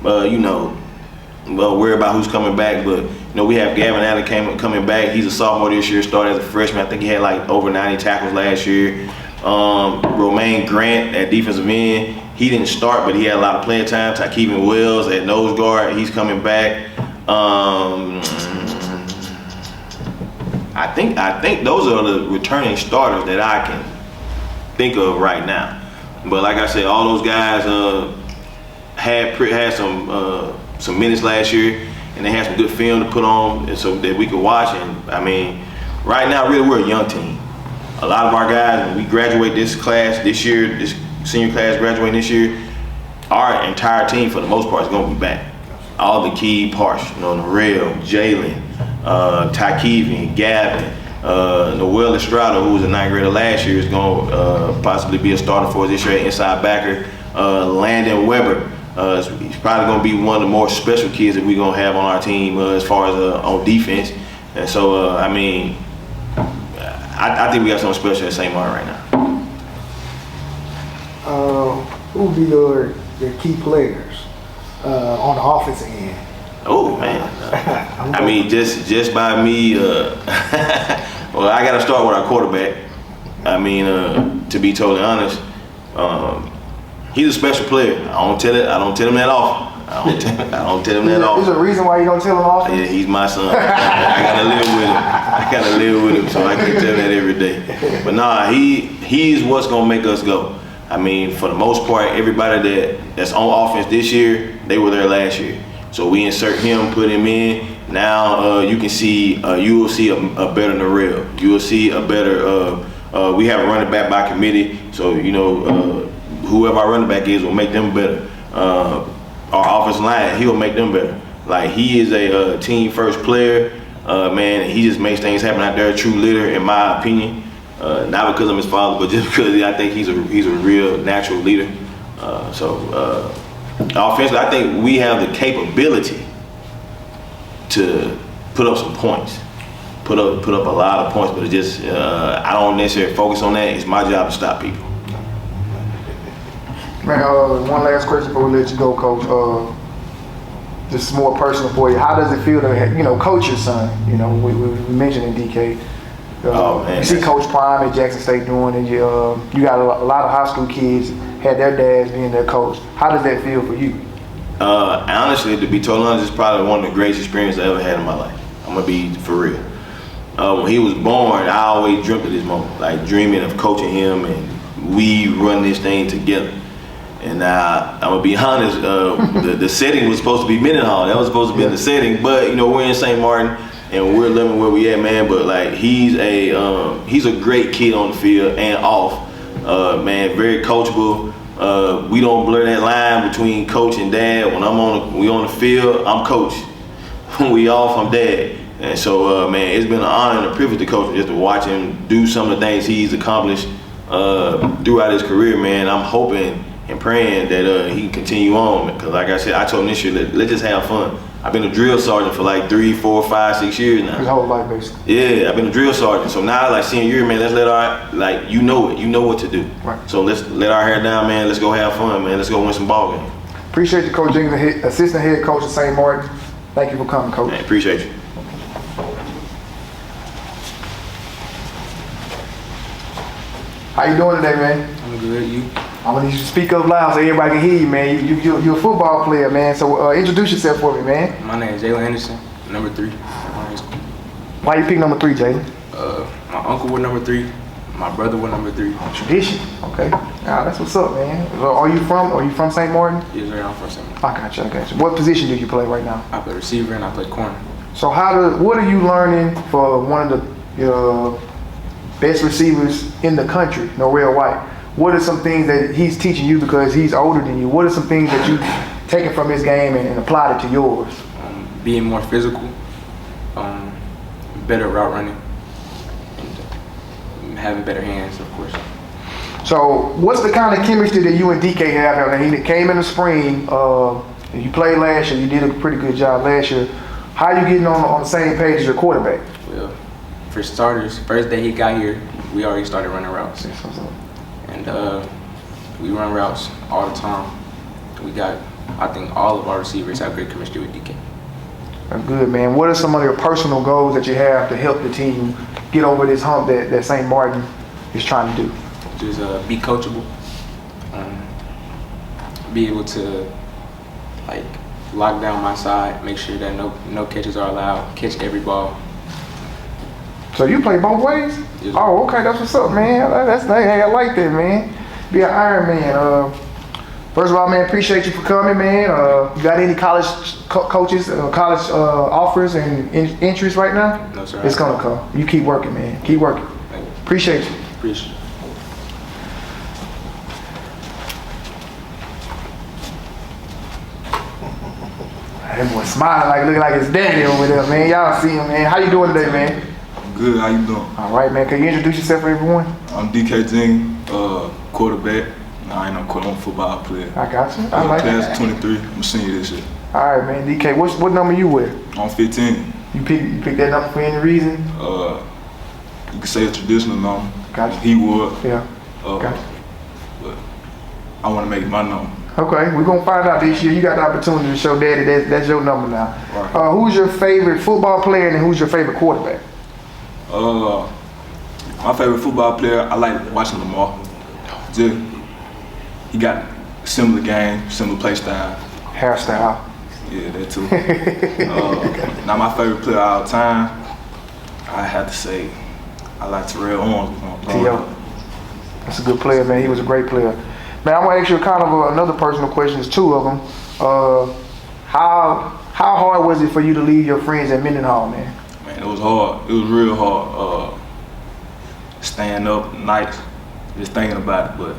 Speaker 11: worry about who's coming back. But we have Gavin Allen coming back. He's a sophomore this year, started as a freshman. I think he had like over 90 tackles last year. Romaine Grant at defensive end, he didn't start, but he had a lot of playing time. Tykeven Wells at nose guard, he's coming back. I think those are the returning starters that I can think of right now. But like I said, all those guys had some minutes last year, and they had some good film to put on, and so that we could watch. And I mean, right now, really, we're a young team. A lot of our guys, when we graduate this class this year, this senior class graduating this year, our entire team, for the most part, is going to be back. All the key parts, Narelle, Jalen, Tykeven, Gavin, Noel Estrada, who was a 9th grader last year, is going to possibly be a starter for us this year at inside backer. Landon Weber, he's probably going to be one of the more special kids that we're going to have on our team as far as on defense. And so, I mean, I think we got something special at St. Martin right now.
Speaker 5: Who will be your key players on the offensive end?
Speaker 11: Oh man, I mean, just by me, well, I got to start with our quarterback. I mean, to be totally honest, he's a special player. I don't tell him that often. I don't tell him that often.
Speaker 5: There's a reason why you don't tell him often?
Speaker 11: Yeah, he's my son. I gotta live with him, so I can't tell that every day. But nah, he's what's gonna make us go. I mean, for the most part, everybody that's on offense this year, they were there last year. So we insert him, put him in. Now you will see a better Narelle. You will see a better. We have a running back by committee, so whoever our running back is will make them better. Our offensive line, he'll make them better. Like, he is a team first player, man. He just makes things happen out there. A true leader, in my opinion. Not because I'm his father, but just because I think he's a real natural leader. Offensively, I think we have the capability to put up some points, put up a lot of points. But it just I don't necessarily focus on that. It's my job to stop people.
Speaker 6: Man, one last question before we let you go, Coach. This is more personal for you. How does it feel to, coach your son? We mentioned in DK.
Speaker 11: Man,
Speaker 6: you see Coach Prime at Jackson State doing it. You got a lot of high school kids had their dads being their coach. How does that feel for you?
Speaker 11: Honestly, to be totally honest, it's probably one of the greatest experiences I ever had in my life. I'm gonna be for real. When he was born, I always dreamt of this moment, like dreaming of coaching him and we run this thing together. And I'm gonna be honest, the setting was supposed to be Mendenhall. That was supposed to be the setting, but we're in St. Martin and we're living where we at, man. But like, he's a great kid on the field and off, man. Very coachable. We don't blur that line between coach and dad. When we on the field, I'm coach. When we off, I'm dad. And so, man, it's been an honor and a privilege to coach him, just to watch him do some of the things he's accomplished throughout his career, man. I'm hoping and praying that he can continue on, because like I said, I told him this year, let's just have fun. I've been a drill sergeant for like 3, 4, 5, 6 years now.
Speaker 6: His whole life, basically.
Speaker 11: Yeah, I've been a drill sergeant. So now, like, senior year, man, let's let you know what to do.
Speaker 6: Right.
Speaker 11: So let's let our hair down, man. Let's go have fun, man. Let's go win some ball games.
Speaker 6: Appreciate you, Coach Jenkins, assistant head coach at St. Martin. Thank you for coming, Coach.
Speaker 11: Man, appreciate you.
Speaker 6: How you doing today, man?
Speaker 7: I'm good. You?
Speaker 6: I'm gonna need you to speak up loud so everybody can hear you, man. You're a football player, man. So introduce yourself for me, man.
Speaker 7: My name is Jalen Anderson, number 3.
Speaker 6: Why you pick number 3, Jalen?
Speaker 7: My uncle was number 3. My brother was number 3.
Speaker 6: Tradition. Okay. That's what's up, man. Are you from St. Martin?
Speaker 7: Yes, sir. I'm from St. Martin.
Speaker 6: I got you. What position do you play right now?
Speaker 7: I play receiver and I play corner.
Speaker 6: So what are you learning for one of the best receivers in the country, Norrell White? What are some things that he's teaching you because he's older than you? What are some things that you
Speaker 5: taken from his game and applied it to yours?
Speaker 12: Being more physical, better route running, and having better hands, of course.
Speaker 5: So what's the kind of chemistry that you and DK have? Now, he came in the spring, you played last year, you did a pretty good job last year. How are you getting on the same page as your quarterback?
Speaker 12: Well, for starters, first day he got here, we already started running routes. And we run routes all the time. I think all of our receivers have great chemistry with DK.
Speaker 5: That's good, man. What are some of your personal goals that you have to help the team get over this hump that St. Martin is trying to do?
Speaker 12: Just be coachable, be able to like lock down my side, make sure that no catches are allowed, catch every ball.
Speaker 5: So you play both ways?
Speaker 12: Yes.
Speaker 5: Oh, okay, that's what's up, man. I like that, man. Be an Iron Man. First of all, man, appreciate you for coming, man. You got any college coaches, college offers and interest right now?
Speaker 12: No, sir.
Speaker 5: It's gonna come. You keep working, man. Keep working.
Speaker 12: Thank you.
Speaker 5: Appreciate you.
Speaker 12: Appreciate it.
Speaker 5: That boy smiling like looking like his daddy over there, man. Y'all see him, man. How you doing today, man?
Speaker 13: Good, how you doing?
Speaker 5: All right, man. Can you introduce yourself for everyone?
Speaker 13: I'm DK Jing, quarterback. I ain't no quarter, I'm a football player.
Speaker 5: I got you. I like
Speaker 13: Class
Speaker 5: that.
Speaker 13: 23, I'm a senior this year.
Speaker 5: All right, man. DK, what number you wear?
Speaker 13: I'm 15.
Speaker 5: You pick that number for any reason?
Speaker 13: You can say a traditional number.
Speaker 5: Gotcha.
Speaker 13: He would.
Speaker 5: Yeah.
Speaker 13: But I want to make it my number.
Speaker 5: Okay, we're gonna find out this year. You got the opportunity to show Daddy that's your number now.
Speaker 13: Right.
Speaker 5: Who's your favorite football player and who's your favorite quarterback?
Speaker 13: My favorite football player, I like watching Lamar. Just, he got similar game, similar play style.
Speaker 5: Hairstyle.
Speaker 13: Yeah, that too. Now my favorite player of all time, I have to say, I like Terrell Owens.
Speaker 5: T.O. That's a good player, man. He was a great player. Man, I want to ask you kind of another personal question. There's two of them. How hard was it for you to leave your friends at Mendenhall, man?
Speaker 13: Man, it was hard. It was real hard. Staying up nights, just thinking about it. But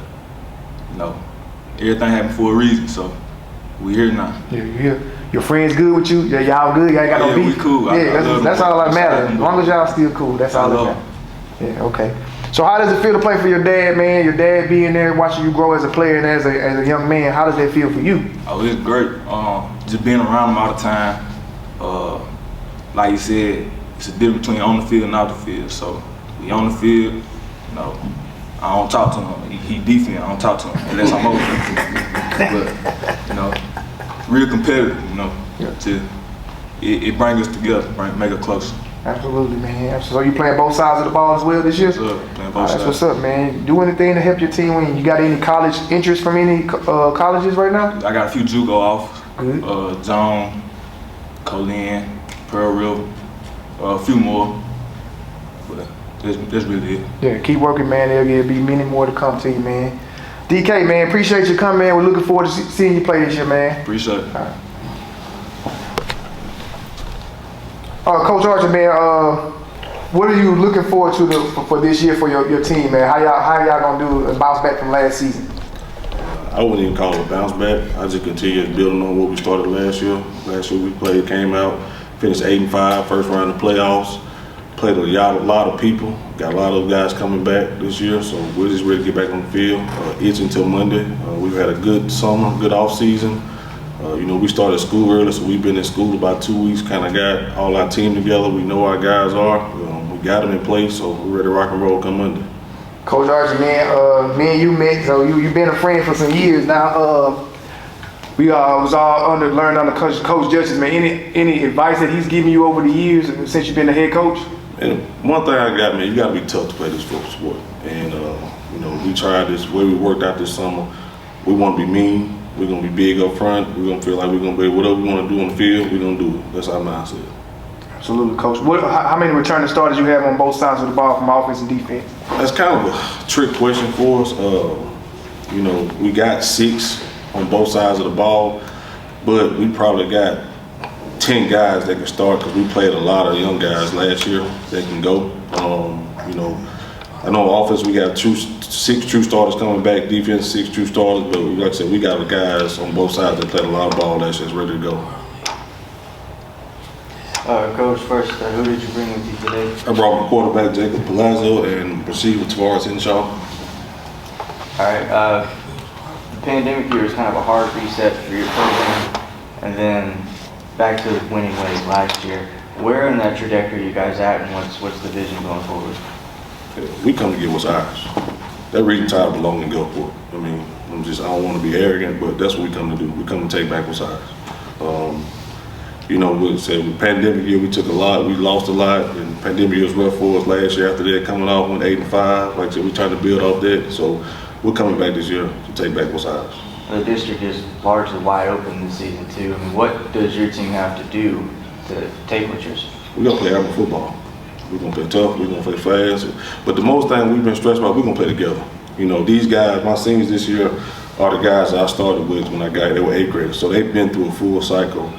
Speaker 13: you know, everything happened for a reason. So we here now.
Speaker 5: Yeah, you here. Your friends good with you? Yeah, y'all good? Y'all ain't got no beef?
Speaker 13: We cool.
Speaker 5: Yeah, that's all that matters. As long as y'all still cool, that's all that matters. Yeah, okay. So how does it feel to play for your dad, man? Your dad being there, watching you grow as a player and as a young man. How does that feel for you?
Speaker 13: Oh, it's great. Just being around him all the time. Like you said, it's a difference between on the field and off the field. So we on the field, you know, I don't talk to him. He defense, I don't talk to him unless I'm open. But you know, real competitive. You know, it brings us together, make us closer.
Speaker 5: Absolutely, man. So you playing both sides of the ball as well this year?
Speaker 13: Yes, sir. Playing both sides.
Speaker 5: That's what's up, man. Do anything to help your team win. You got any college interest from any colleges right now?
Speaker 13: I got a few JUCO offers.
Speaker 5: Good.
Speaker 13: John, Colin, Pearl River, a few more. But that's really it.
Speaker 5: Yeah, keep working, man. There'll be many more to come to you, man. DK, man, appreciate you coming, man. We're looking forward to seeing you play this year, man.
Speaker 13: Appreciate it.
Speaker 5: All right. Coach Archer, man, what are you looking forward to for this year for your team, man? How y'all gonna do and bounce back from last season?
Speaker 11: I wouldn't even call it a bounce back. I just continue building on what we started last year. Last year we played, came out, finished 8-5, first round of playoffs. Played a lot of people. Got a lot of guys coming back this year, so we're just ready to get back on the field. It's until Monday. We've had a good summer, good off season. You know, we started school early, so we've been in school about 2 weeks, kind of got all our team together. We know our guys are. We got them in place, so we're ready to rock and roll come Monday.
Speaker 5: Coach Archer, man, me and you met, so you've been a friend for some years now. We was all learned under Coach Justice, man. Any advice that he's given you over the years since you've been the head coach?
Speaker 11: And one thing I got, man, you got to be tough to play this football sport. And, you know, we tried this, way we worked out this summer. We want to be mean. We're going to be big up front. We're going to feel like we're going to be whatever we want to do on the field, we're going to do it. That's our mindset.
Speaker 5: Absolutely, Coach. How many returning starters you have on both sides of the ball from offense and defense?
Speaker 11: That's kind of a trick question for us. You know, we got 6 on both sides of the ball, but we probably got 10 guys that can start because we played a lot of young guys last year that can go. You know, I know offense we got two
Speaker 14: 6 true starters coming back, defense 6 true starters, but like I said, we got the guys on both sides that played a lot of ball last year that's ready to go.
Speaker 3: Coach, first, who did you bring with you today?
Speaker 14: I brought my quarterback, Jacob Palazzo, and receiver Tavares Henshaw.
Speaker 3: All right, the pandemic year was kind of a hard reset for your program, and then back to the winning ways last year. Where in that trajectory are you guys at, and what's the vision going forward?
Speaker 14: We come to get what's ours. That reason tired of belonging to Gulfport. I mean, I don't want to be arrogant, but that's what we come to do. We come to take back what's ours. You know, with pandemic year, we took a lot, we lost a lot, and pandemic year was rough for us last year. After that, coming off, went 8-5. Like I said, we tried to build off that. So we're coming back this year to take back what's ours.
Speaker 3: The district is largely wide open this season too. I mean, what does your team have to do to take what's yours?
Speaker 14: We're gonna play Alabama football. We're gonna play tough. We're gonna play fast. But the most thing we've been stressed about, we're gonna play together. You know, these guys, my seniors this year, are the guys that I started with when I got here. They were 8th graders, so they've been through a full cycle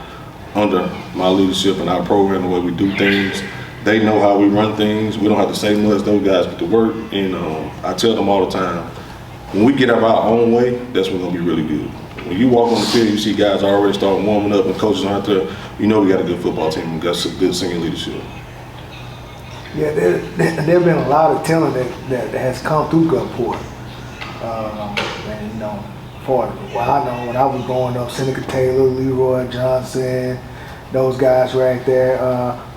Speaker 14: under my leadership and our program, the way we do things. They know how we run things. We don't have to say much. Those guys get to work, and I tell them all the time, when we get up our own way, that's when we're gonna be really good. When you walk on the field, you see guys already start warming up and coaches out there, you know we got a good football team. We got some good senior leadership.
Speaker 5: Yeah, there have been a lot of talent that has come through Gulfport. And you know, I know when I was growing up, Seneca Taylor, Leroy Johnson, those guys right there.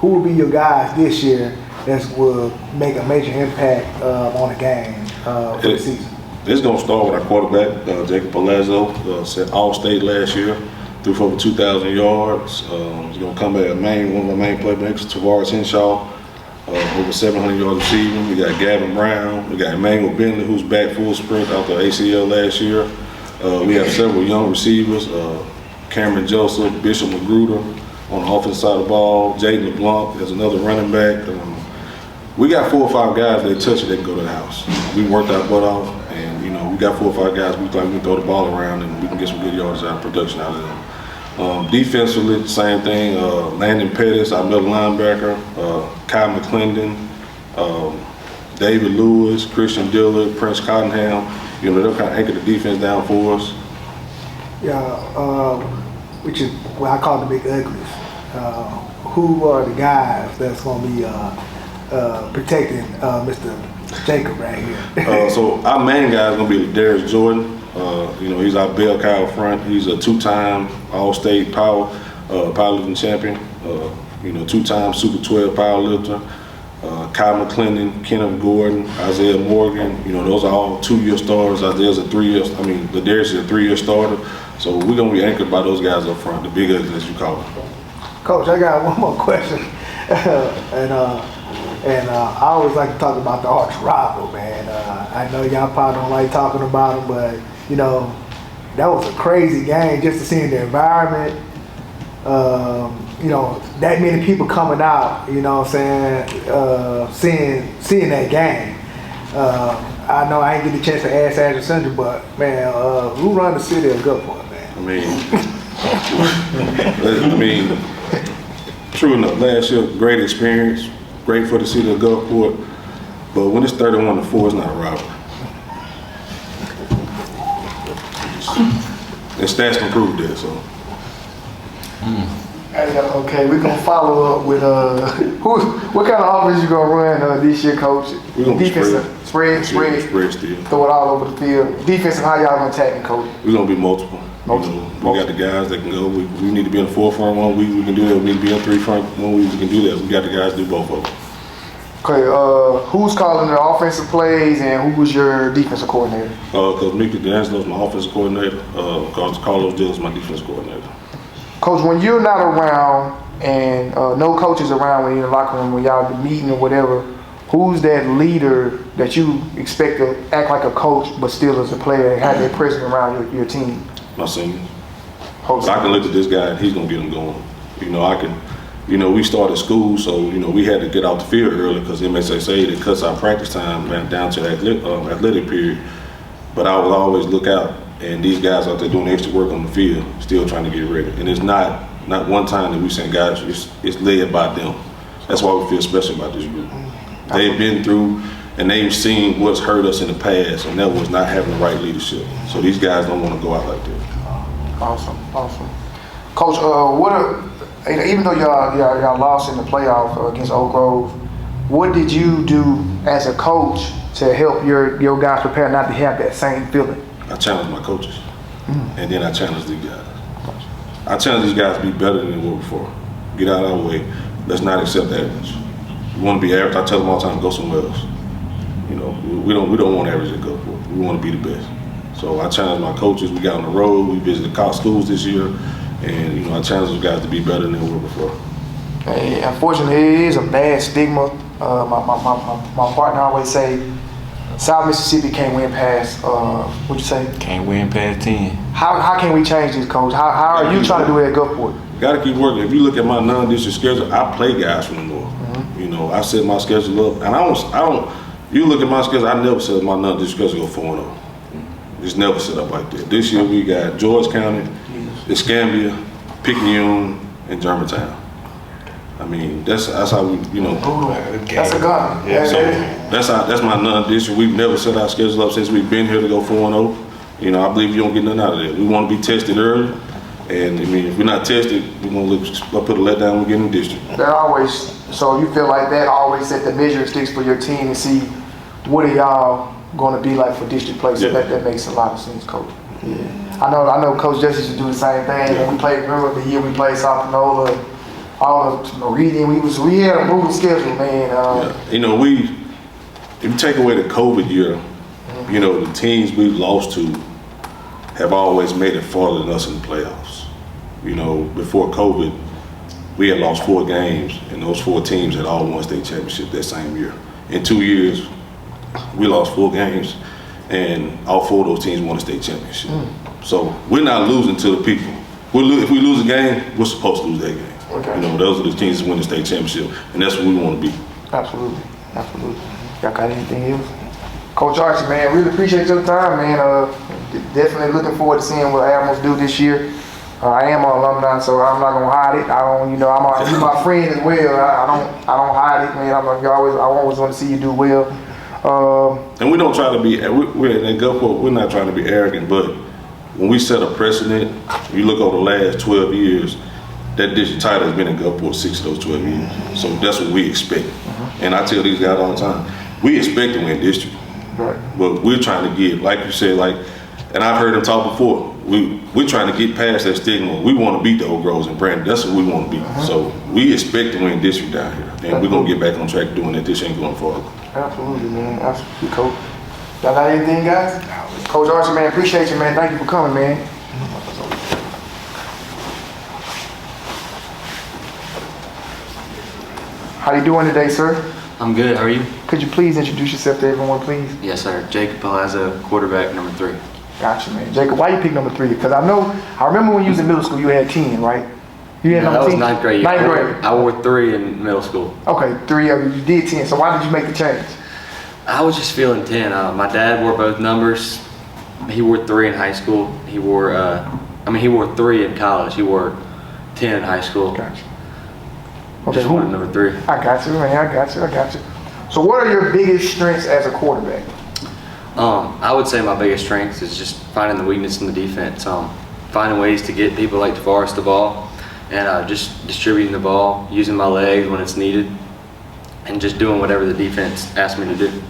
Speaker 5: Who will be your guys this year that will make a major impact on the game for the season?
Speaker 14: It's going to start with our quarterback, Jacob Palazzo, set All-State last year, threw for over 2,000 yards. He's going to come back one of our main playmakers, Tavares Henshaw, over 700 yards receiving. We got Gavin Brown. We got Emmanuel Bentley, who's back full sprint after ACL last year. We have several young receivers, Cameron Joseph, Bishop Magruder on the offensive side of the ball, Jaden LeBlanc is another running back. We got 4 or 5 guys that touch it, they can go to the house. We worked our butt off, and you know, we got 4 or 5 guys we think we can throw the ball around and we can get some good yards out of production out of them. Defensively, the same thing. Landon Pettis, our middle linebacker, Kyle McClendon, David Lewis, Christian Dillard, Prince Cottonham. You know, they'll kind of anchor the defense down for us.
Speaker 5: Yeah, which is what I call the big uglies. Who are the guys that's going to be protecting Mr. Jacob right here?
Speaker 14: So our main guy is going to be Darius Jordan. You know, he's our bell cow up front. He's a 2-time All-State powerlifting champion. You know, 2-time Super 12 powerlifter. Kyle McClendon, Kenneth Gordon, Isaiah Morgan. You know, those are all 2-year starters. Isaiah's a 3-year. The Darius is a 3-year starter. So we're gonna be anchored by those guys up front, the big uglies as you call them.
Speaker 5: Coach, I got one more question, and I always like to talk about the arch rival, man. I know y'all probably don't like talking about them, but you know, that was a crazy game just to see in the environment. You know, that many people coming out, you know what I'm saying, seeing that game. I know I ain't get the chance to ask Ashton Sundry, but man, who run the city of Gulfport, man?
Speaker 14: I mean, true enough, last year, great experience, great for the city of Gulfport, but when it's 31-4, it's not a rivalry. And stats can prove that, so.
Speaker 6: Okay, we're gonna follow up with what kind of offense you gonna run this year, Coach?
Speaker 14: We're gonna
Speaker 6: defensive spread
Speaker 14: still.
Speaker 6: Throw it all over the field. Defensive, how y'all gonna attack, Coach?
Speaker 14: We're gonna be multiple. You know, we got the guys that can go. We need to be in the 4-front 1 week. We can do that. We need to be in 3-front 1 week. We can do that. We got the guys to do both of them.
Speaker 6: Okay, who's calling the offensive plays and who's your defensive coordinator?
Speaker 14: Coach Mickey D'Angelo is my offensive coordinator. Coach Carlos Dill is my defense coordinator.
Speaker 6: Coach, when you're not around and no coach is around when you're in the locker room, when y'all be meeting or whatever, who's that leader that you expect to act like a coach but still as a player and have that presence around your team?
Speaker 14: My seniors. I can look at this guy and he's going to get them going. You know, we started school, so, you know, we had to get out the field early because MSSA, it cuts our practice time down to athletic period. But I would always look out, and these guys out there doing extra work on the field, still trying to get ready. And it's not one time that we send guys, it's led by them. That's why we feel special about this group. They've been through, And they've seen what's hurt us in the past, and that was not having the right leadership. So these guys don't want to go out like that.
Speaker 6: Awesome. Coach, even though y'all lost in the playoff against Oak Grove, what did you do as a coach to help your guys prepare not to have that same feeling?
Speaker 14: I challenged my coaches, and then I challenged these guys. I challenge these guys to be better than they were before. Get out of our way. Let's not accept average. We want to be average. I tell them all the time, go somewhere else. You know, we don't want average to go for. We want to be the best. So I challenged my coaches. We got on the road. We visited college schools this year, and I challenged those guys to be better than they were before.
Speaker 6: Hey, unfortunately, it is a bad stigma. My partner always say, South Mississippi can't win past. What'd you say?
Speaker 12: Can't win past 10.
Speaker 6: How can we change this, Coach? How are you trying to do it at Gulfport?
Speaker 14: Got to keep working. If you look at my non-district schedule, I play guys from the north. I set my schedule up, and I don't. You look at my schedule, I never set my non-district schedule go 4-0. It's never set up like that. This year we got George County, Escambia, Picayune, and Germantown. I mean, that's how we,
Speaker 6: That's a gun.
Speaker 14: Yeah, so that's my non-district. We've never set our schedule up since we've been here to go 4-0. I believe you don't get nothing out of that. We want to be tested early, and if we're not tested, we're gonna put a letdown. We get in the district.
Speaker 6: So you feel like that always set the measuring sticks for your team to see what are y'all going to be like for district play. So that makes a lot of sense, Coach. Yeah. I know Coach Justice used to do the same thing. Yeah. When we played, remember the year we played South Panola, all of Meridian, we had a brutal schedule, man.
Speaker 14: If you take away the COVID year, the teams we lost to have always made it farther than us in the playoffs. Before COVID, we had lost 4 games, and those 4 teams had all won state championship that same year. In 2 years, we lost 4 games, and all 4 of those teams won a state championship. So we're not losing to the people. If we lose a game, we're supposed to lose that game.
Speaker 6: Okay.
Speaker 14: Those are the teams that win the state championship, and that's what we want to be.
Speaker 6: Absolutely. Y'all got anything else? Coach Archie, man, really appreciate your time, man. Definitely looking forward to seeing what Admirals do this year. I am an alumni, so I'm not gonna hide it. You're my friend as well. I don't hide it, man. I always want to see you do well.
Speaker 14: And we don't try to be. We're at Gulfport. We're not trying to be arrogant, but when we set a precedent, you look over the last 12 years. That district title has been in Gulfport 6 of those 12 years. So that's what we expect. And I tell these guys all the time, we expect to win district.
Speaker 6: Right.
Speaker 14: But we're trying to get, like you said, and I've heard them talk before, we're trying to get past that stigma. We want to beat the Oak Groves and Brandon. That's what we want to be. So we expect to win district down here. And we're going to get back on track doing that. This ain't going forward.
Speaker 6: Absolutely, man. Absolutely, Coach. Y'all got anything, guys? Coach Archie, man, appreciate you, man. Thank you for coming, man. How you doing today, sir?
Speaker 15: I'm good. How are you?
Speaker 6: Could you please introduce yourself to everyone, please?
Speaker 15: Yes, sir. Jacob Palazzo, quarterback, number 3.
Speaker 6: Gotcha, man. Jacob, why you pick number 3? Because I remember when you was in middle school, you had 10, right? You had number 10?
Speaker 15: That was 9th grade.
Speaker 6: 9th grade.
Speaker 15: I wore 3 in middle school.
Speaker 6: Okay, 3 of you did 10. So why did you make the change?
Speaker 15: I was just feeling 10. My dad wore both numbers. He wore 3 in high school. He wore 3 in college. He wore 10 in high school.
Speaker 6: Gotcha.
Speaker 15: Okay, just wanted number 3.
Speaker 6: I got you, man. I got you. So what are your biggest strengths as a quarterback?
Speaker 15: I would say my biggest strength is just finding the weakness in the defense. Finding ways to get people like DeForest the ball, and just distributing the ball, using my legs when it's needed, and just doing whatever the defense asks me to do.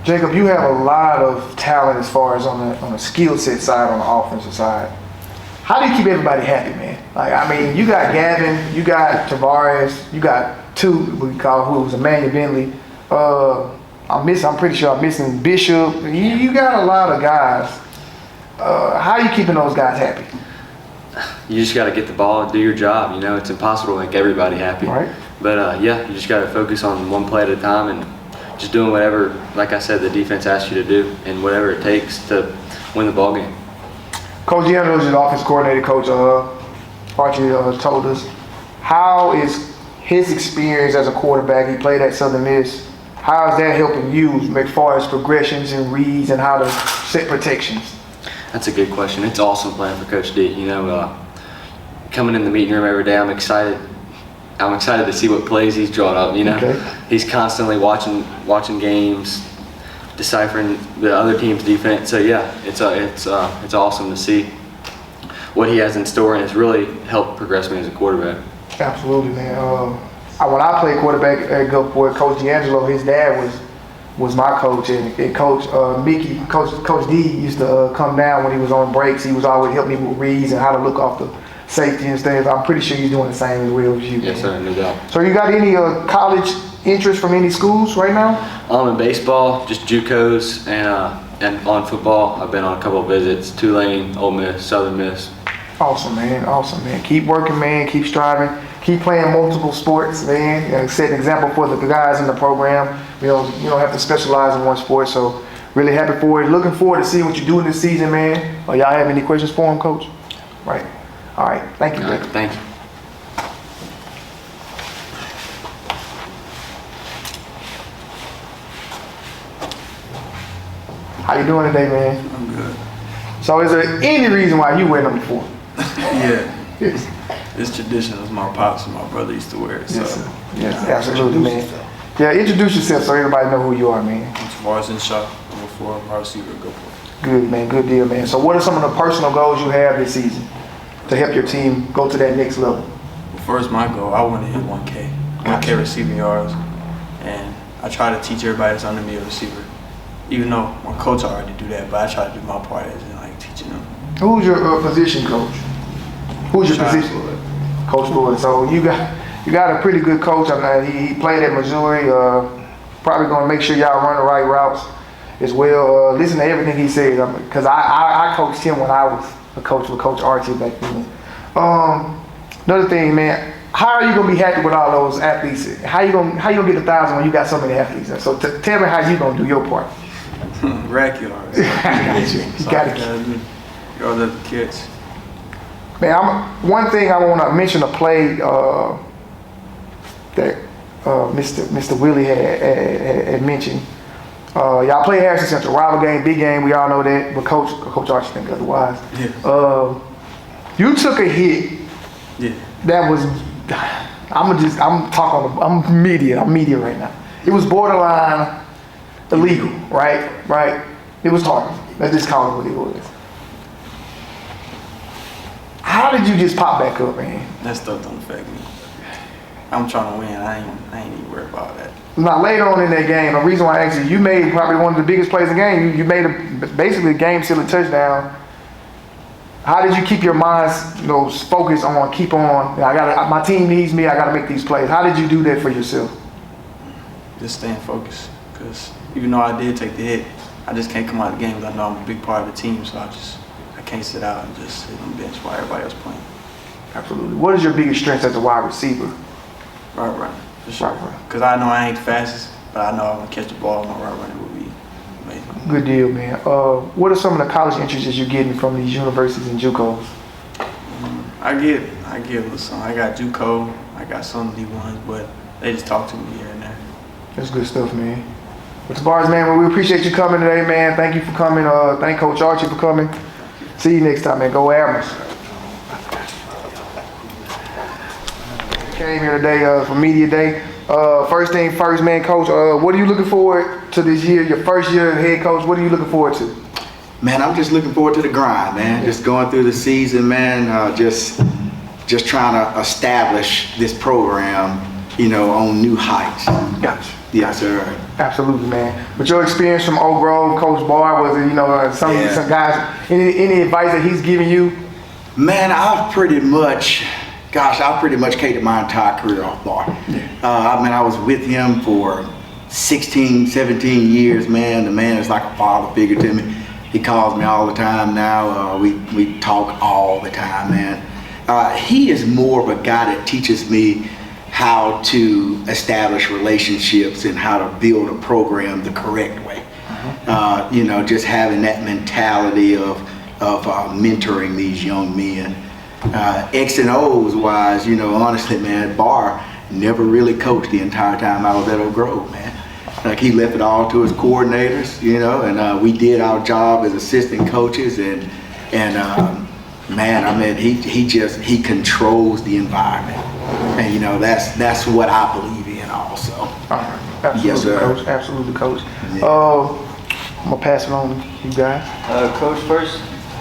Speaker 6: Jacob, you have a lot of talent as far as on the skill set side, on the offensive side. How do you keep everybody happy, man? You got Gavin, you got Tavares, you got 2, we call who was Emmanuel Bentley. I'm pretty sure I'm missing Bishop. You got a lot of guys. How are you keeping those guys happy?
Speaker 15: You just got to get the ball and do your job. It's impossible to make everybody happy.
Speaker 6: Right.
Speaker 15: But you just got to focus on one play at a time and just doing whatever, like I said, the defense asks you to do, and whatever it takes to win the ball game.
Speaker 6: Coach Deandre is the offense coordinator. Coach Archie told us, how is his experience as a quarterback? He played at Southern Miss. How is that helping you as far as progressions and reads and how to set protections?
Speaker 15: That's a good question. It's awesome playing for Coach D. Coming in the meeting room every day, I'm excited I'm excited to see what plays he's drawn up. You know, he's constantly watching games, deciphering the other team's defense. So yeah, it's awesome to see what he has in store, and it's really helped progress me as a quarterback.
Speaker 5: Absolutely, man. When I played quarterback at Gulfport, Coach D'Angelo, his dad was my coach, and Coach Mickey, Coach D used to come down when he was on breaks. He was always helping me with reads and how to look off the safety and stuff. I'm pretty sure he's doing the same as well as you.
Speaker 15: Yes, sir, no doubt.
Speaker 5: So you got any college interest from any schools right now?
Speaker 15: In baseball, just JUCOs, and on football, I've been on a couple of visits: Tulane, Ole Miss, Southern Miss.
Speaker 5: Awesome, man. Awesome, man. Keep working, man. Keep striving. Keep playing multiple sports, man. And set an example for the guys in the program. You don't have to specialize in one sport. So really happy for it. Looking forward to seeing what you do in this season, man. Y'all have any questions for him, Coach? Right. All right. Thank you, Jake.
Speaker 15: Thank you.
Speaker 5: How you doing today, man?
Speaker 16: I'm good.
Speaker 5: So is there any reason why you wear number 4?
Speaker 16: Yeah.
Speaker 5: Yes.
Speaker 16: It's tradition. It's my pops and my brother used to wear it.
Speaker 5: Yes,
Speaker 16: So.
Speaker 5: sir. Yes, absolutely, man. Yeah, introduce yourself so everybody know who you are, man.
Speaker 16: I'm Tavares in shop, number 4, wide receiver, go for it.
Speaker 5: Good, man. Good deal, man. So what are some of the personal goals you have this season to help your team go to that next level?
Speaker 16: Well, first, my goal, I want to hit 1K. 1K receiving yards. And I try to teach everybody that's under me a receiver. Even though my coach already do that, but I try to do my part as in like teaching them. Who's
Speaker 5: your position coach? Who's your position? Coach Lloyd. So you got a pretty good coach. I mean, he played at Missouri. Probably going to make sure y'all run the right routes as well. Listen to everything he says, because I coached him when I was a coach with Coach Archie back then. Another thing, man, how are you gonna be happy with all those athletes? How you gonna get 1,000 when you got so many athletes? So tell me how you gonna do your part.
Speaker 16: Rack yards.
Speaker 5: You gotta
Speaker 16: yards at the kids.
Speaker 5: Man, one thing I want to mention a play that Mr. Willie had mentioned. Y'all play Harrison Central, rival game, big game. We all know that, but Coach Archie think otherwise.
Speaker 16: Yeah.
Speaker 5: You took a hit.
Speaker 16: Yeah.
Speaker 5: That was. I'm media right now. It was borderline illegal, right? Right. It was hard. Let's just call it what it was. How did you just pop back up, man?
Speaker 16: That stuff don't affect me. I'm trying to win. I ain't even worried about that.
Speaker 5: Now later on in that game, the reason why I asked you made probably one of the biggest plays in the game. You made basically a game-sealing touchdown. How did you keep your minds, focused on keep on? My team needs me. I got to make these plays. How did you do that for yourself?
Speaker 16: Just staying focused, because even though I did take the hit, I just can't come out of the game because I know I'm a big part of the team. So I can't sit out and just sit on the bench while everybody else playing.
Speaker 5: Absolutely. What is your biggest strength as a wide receiver?
Speaker 16: Route running, for sure.
Speaker 5: Route running.
Speaker 16: Because I know I ain't the fastest, but I know I'm going to catch the ball. My route running will be amazing.
Speaker 5: Good deal, man. What are some of the college interests you're getting from these universities and JUCOs?
Speaker 16: I get a little something. I got JUCO, I got some D1s, but they just talk to me here and there.
Speaker 5: That's good stuff, man. But Tavares, man, we appreciate you coming today, man. Thank you for coming. Thank Coach Archie for coming. See you next time, man. Go Admirals. Came here today for Media Day. First thing first, man, Coach, what are you looking forward to this year? Your first year as head coach, what are you looking forward to?
Speaker 17: Man, I'm just looking forward to the grind, man. Just going through the season, man. Just trying to establish this program, on new heights.
Speaker 5: Gotcha.
Speaker 17: Yes, sir.
Speaker 5: Absolutely, man. But your experience from Oak Grove, Coach Barr, was it, some guys, any advice that he's giving you?
Speaker 17: Man, I've pretty much catered my entire career off Barr. I was with him for 16, 17 years, man. The man is like a father figure to me. He calls me all the time now. We talk all the time, man. He is more of a guy that teaches me how to establish relationships and how to build a program the correct way. Just having that mentality of mentoring these young men. X and O's wise, honestly, man, Barr never really coached the entire time I was at Oak Grove, man. Like, he left it all to his coordinators, and we did our job as assistant coaches, and man, I mean, he controls the environment, and that's what I believe in also.
Speaker 5: All right. Absolutely,
Speaker 17: Yes, sir.
Speaker 5: Coach. Absolutely, Coach. I'm gonna pass it on to you guys.
Speaker 3: Coach, first,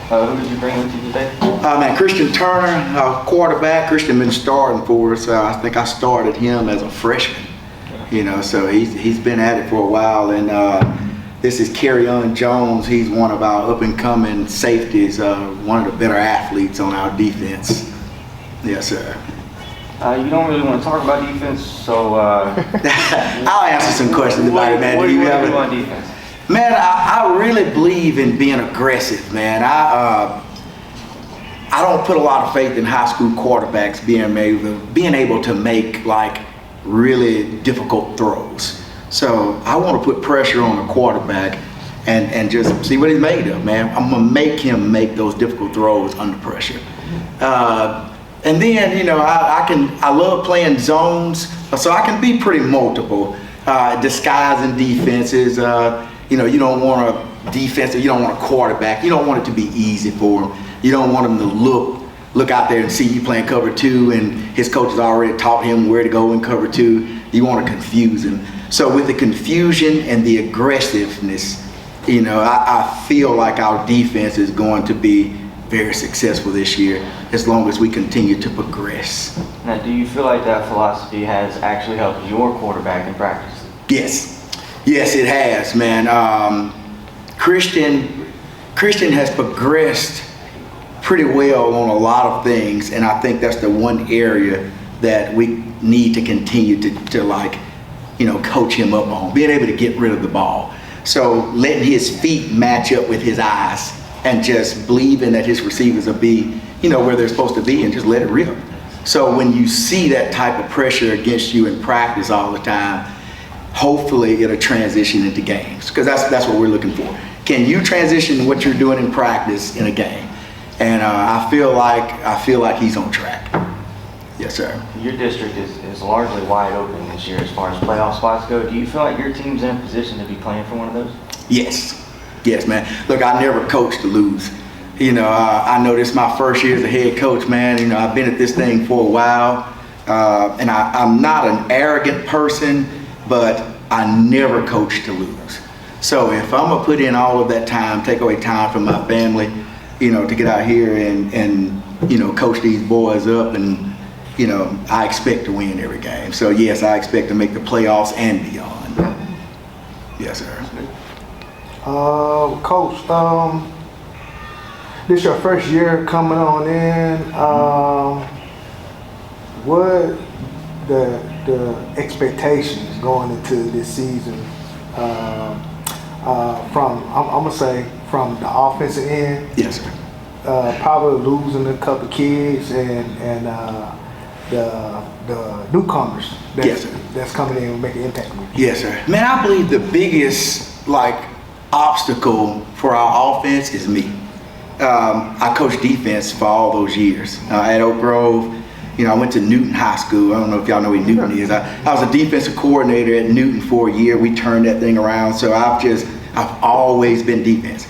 Speaker 3: who did you bring with you today?
Speaker 17: Man, Christian Turner, quarterback. Christian been starting for us. I think I started him as a freshman. So he's been at it for a while. And this is Kerryon Jones. He's one of our up-and-coming safeties, one of the better athletes on our defense. Yes, sir.
Speaker 3: You don't really want to talk about defense, so
Speaker 17: I'll answer some questions about it, man.
Speaker 3: What do you do on defense?
Speaker 17: Man, I really believe in being aggressive, man. I don't put a lot of faith in high school quarterbacks being able to make like really difficult throws. So I want to put pressure on the quarterback and just see what he's made of, man. I'm gonna make him make those difficult throws under pressure. And then, I love playing zones, so I can be pretty multiple, disguising defenses. You don't want a defense, you don't want a quarterback. You don't want it to be easy for him. You don't want him to look out there and see you playing cover two and his coach has already taught him where to go in cover two. You want to confuse him. So with the confusion and the aggressiveness, I feel like our defense is going to be very successful this year as long as we continue to progress.
Speaker 3: Now, do you feel like that philosophy has actually helped your quarterback in practice?
Speaker 17: Yes, it has, man. Christian has progressed pretty well on a lot of things, and I think that's the one area that we need to continue to coach him up on, being able to get rid of the ball. So letting his feet match up with his eyes and just believing that his receivers will be, where they're supposed to be and just let it rip. So when you see that type of pressure against you in practice all the time, hopefully it'll transition into games, because that's what we're looking for. Can you transition what you're doing in practice in a game? And I feel like he's on track. Yes, sir.
Speaker 3: Your district is largely wide open this year as far as playoff spots go. Do you feel like your team's in a position to be playing for one of those?
Speaker 17: Yes, man. Look, I never coached to lose. I know this is my first year as a head coach, man. I've been at this thing for a while. And I'm not an arrogant person, but I never coach to lose. So if I'm gonna put in all of that time, take away time from my family, to get out here and coach these boys up, and I expect to win every game. So yes, I expect to make the playoffs and beyond. Yes, sir.
Speaker 5: Coach, this is your first year coming on in. What the expectations going into this season from, I'm gonna say, from the offensive end?
Speaker 17: Yes, sir.
Speaker 5: Probably losing a couple kids and the newcomers that's coming in and making an impact.
Speaker 17: Yes, sir. Man, I believe the biggest obstacle for our offense is me. I coached defense for all those years at Oak Grove. I went to Newton High School. I don't know if y'all know where Newton is. I was a defensive coordinator at Newton for a year. We turned that thing around. So I've always been defense.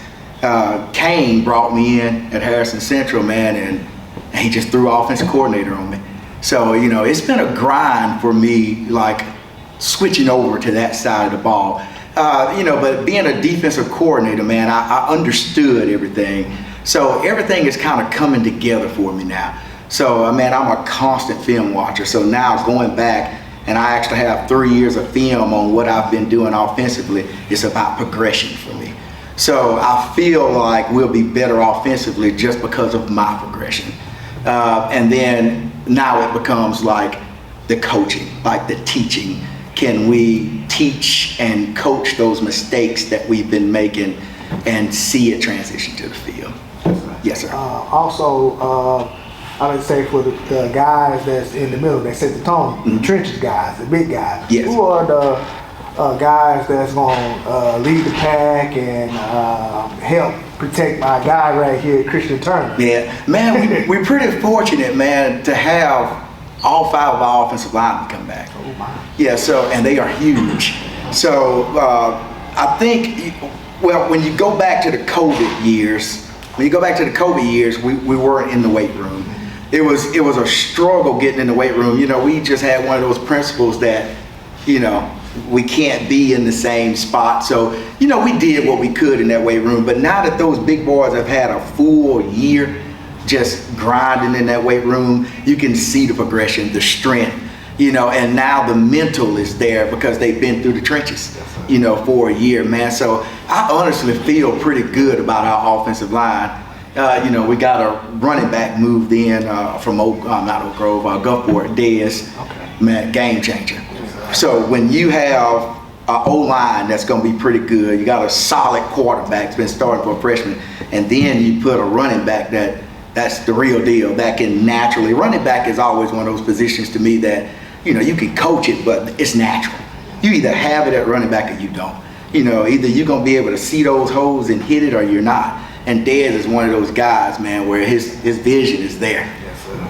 Speaker 17: Kane brought me in at Harrison Central, man, and he just threw offensive coordinator on me. So, it's been a grind for me, switching over to that side of the ball. But being a defensive coordinator, man, I understood everything. So everything is kind of coming together for me now. So, man, I'm a constant film watcher. So now going back, and I actually have 3 years of film on what I've been doing offensively, it's about progression for me. So I feel like we'll be better offensively just because of my progression. And then now it becomes the coaching, the teaching. Can we teach and coach those mistakes that we've been making and see it transition to the field? Yes, sir.
Speaker 5: Also, I would say for the guys that's in the middle, that set the tone, the trenches guys, the big guys.
Speaker 17: Yes.
Speaker 5: Who are the guys that's going to lead the pack and help protect my guy right here, Christian Turner?
Speaker 17: Yeah, man, we're pretty fortunate, man, to have all 5 of our offensive linemen come back.
Speaker 5: Oh my.
Speaker 17: Yeah, and they are huge. So I think, when you go back to the COVID years, when you go back to the COVID years, we weren't in the weight room. It was a struggle getting in the weight room. You know, we just had one of those principles that, you know, we can't be in the same spot. So, you know, we did what we could in that weight room. But now that those big boys have had a full year just grinding in that weight room, you can see the progression, the strength, you know, and now the mental is there because they've been through the trenches, you know, for a year, man. So I honestly feel pretty good about our offensive line. You know, we got a running back moved in from not Oak Grove, Gulfport, Dez, man, game changer. So when you have an O-line that's going to be pretty good, you got a solid quarterback that's been starting for a freshman, and then you put a running back that's the real deal, that can naturally, running back is always one of those positions to me that, you know, you can coach it, but it's natural. You either have it at running back or you don't. You know, either you're going to be able to see those holes and hit it or you're not. And Dez is one of those guys, man, where his vision is there.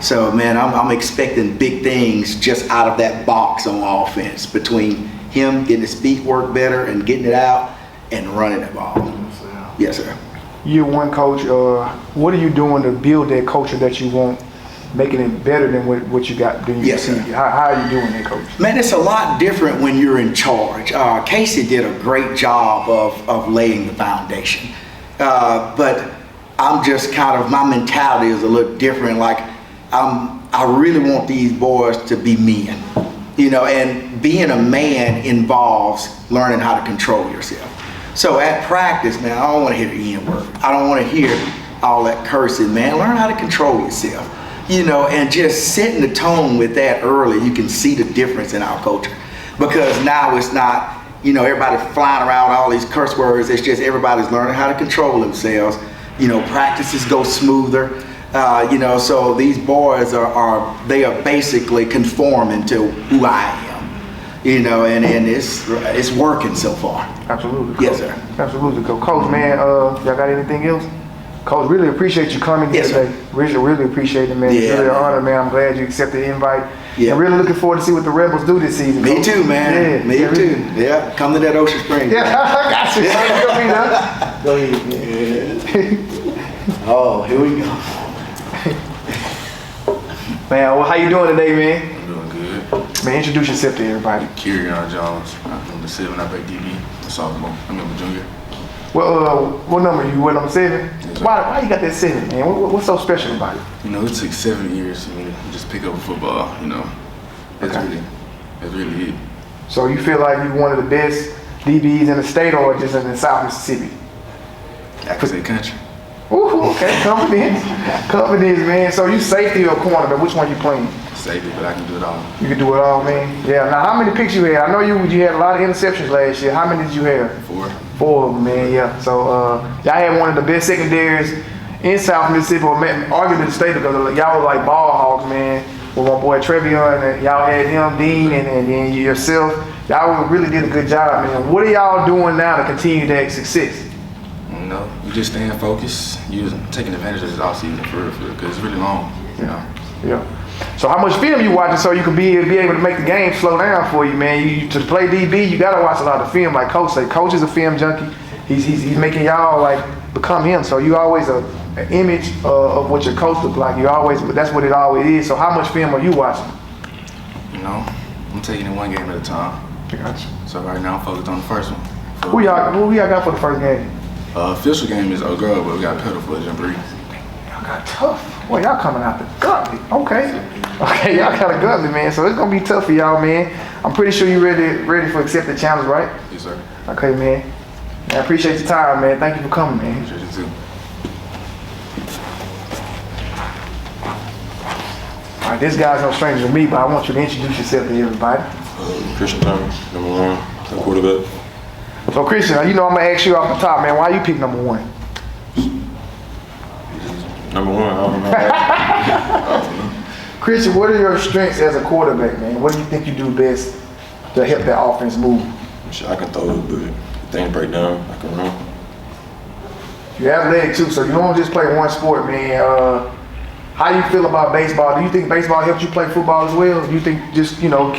Speaker 17: So, man, I'm expecting big things just out of that box on offense between him getting his feet work better and getting it out and running the ball. Yes, sir.
Speaker 5: Year one, coach, what are you doing to build that culture that you want, making it better than what you got doing?
Speaker 17: Yes, sir.
Speaker 5: How are you doing that, coach?
Speaker 17: Man, it's a lot different when you're in charge. Casey did a great job of laying the foundation. But I'm just kind of, my mentality is a little different. Like, I really want these boys to be men, you know, and being a man involves learning how to control yourself. So at practice, man, I don't want to hear the N word. I don't want to hear all that cursing, man. Learn how to control yourself, you know, and just setting the tone with that early. You can see the difference in our culture, because now it's not, you know, everybody flying around all these curse words. It's just everybody's learning how to control themselves. You know, practices go smoother. You know, so these boys are basically conforming to who I am, you know, and it's working so far.
Speaker 5: Absolutely.
Speaker 17: Yes, sir.
Speaker 5: Absolutely. Coach, man, y'all got anything else? Coach, really appreciate you coming here today. Really appreciate it, man.
Speaker 17: Yeah,
Speaker 5: it's really an
Speaker 17: man.
Speaker 5: honor, man. I'm glad you accepted the invite.
Speaker 17: Yeah.
Speaker 5: I'm really looking forward to see what the Rebels do this season.
Speaker 17: Me
Speaker 5: Coach.
Speaker 17: too, man.
Speaker 5: Yeah,
Speaker 17: Me
Speaker 5: yeah,
Speaker 17: too.
Speaker 5: really.
Speaker 17: Yeah, come to that Ocean Springs.
Speaker 5: Yeah, I got you. Go ahead, man.
Speaker 17: Oh, here we go.
Speaker 5: Man, well, how you doing today, man?
Speaker 18: I'm doing good.
Speaker 5: Man, introduce yourself to everybody.
Speaker 18: Kerryon Jones. I'm the 7. I play DB. I'm a sophomore. I'm a junior.
Speaker 5: Well, what number you? What, number 7? Why you got that 7, man? What's so special about it?
Speaker 18: You know, it took 7 years for me to just pick up football. You know, that's really it.
Speaker 5: So you feel like you're one of the best DBs in the state, or just in the South Mississippi?
Speaker 18: I could say country.
Speaker 5: Ooh, okay, confidence, man. So you safety or corner, but which one you playing?
Speaker 18: Safety, but I can do it all.
Speaker 5: You can do it all, man. Yeah. Now, how many picks you had? I know you had a lot of interceptions last year. How many did you have?
Speaker 18: 4.
Speaker 5: 4 of them, man. Yeah. So y'all had one of the best secondaries in South Mississippi, or arguably the state, because y'all were like ball hogs, man. With my boy Trevion, and y'all had him, Dean, and then yourself. Y'all really did a good job, man. What are y'all doing now to continue that success?
Speaker 18: You know, you just staying focused, taking advantage of this offseason for real, because it's really long. You know.
Speaker 5: Yeah. So how much film you watching so you can be able to make the game slow down for you, man? To play DB, you gotta watch a lot of film. Like Coach said, Coach is a film junkie. He's making y'all like become him. So you always an image of what your coach look like. That's what it always is. So how much film are you watching?
Speaker 18: You know, I'm taking it one game at a time.
Speaker 5: I got you.
Speaker 18: So right now I'm focused on the first one.
Speaker 5: Who y'all got for the first game?
Speaker 18: Official game is Oak Grove, but we got Pedal for Jamboree.
Speaker 5: Y'all got tough. Boy, y'all coming out the gauntlet. Okay, y'all got a gauntlet, man. So it's gonna be tough for y'all, man. I'm pretty sure you ready for accept the challenge, right?
Speaker 18: Yes, sir.
Speaker 5: Okay, man. I appreciate your time, man. Thank you for coming, man.
Speaker 18: Appreciate you too.
Speaker 5: All right, this guy's no stranger to me, but I want you to introduce yourself to everybody.
Speaker 14: Christian Thomas, number 1, quarterback.
Speaker 5: So Christian, you know I'm gonna ask you off the top, man. Why you pick number 1?
Speaker 14: Number 1, I don't know.
Speaker 5: Christian, what are your strengths as a quarterback, man? What do you think you do best to help that offense move?
Speaker 14: I can throw it, but things break down. I can run.
Speaker 5: You have legs too, so you don't just play one sport, man. How you feel about baseball? Do you think baseball helps you play football as well? Do you think just, being all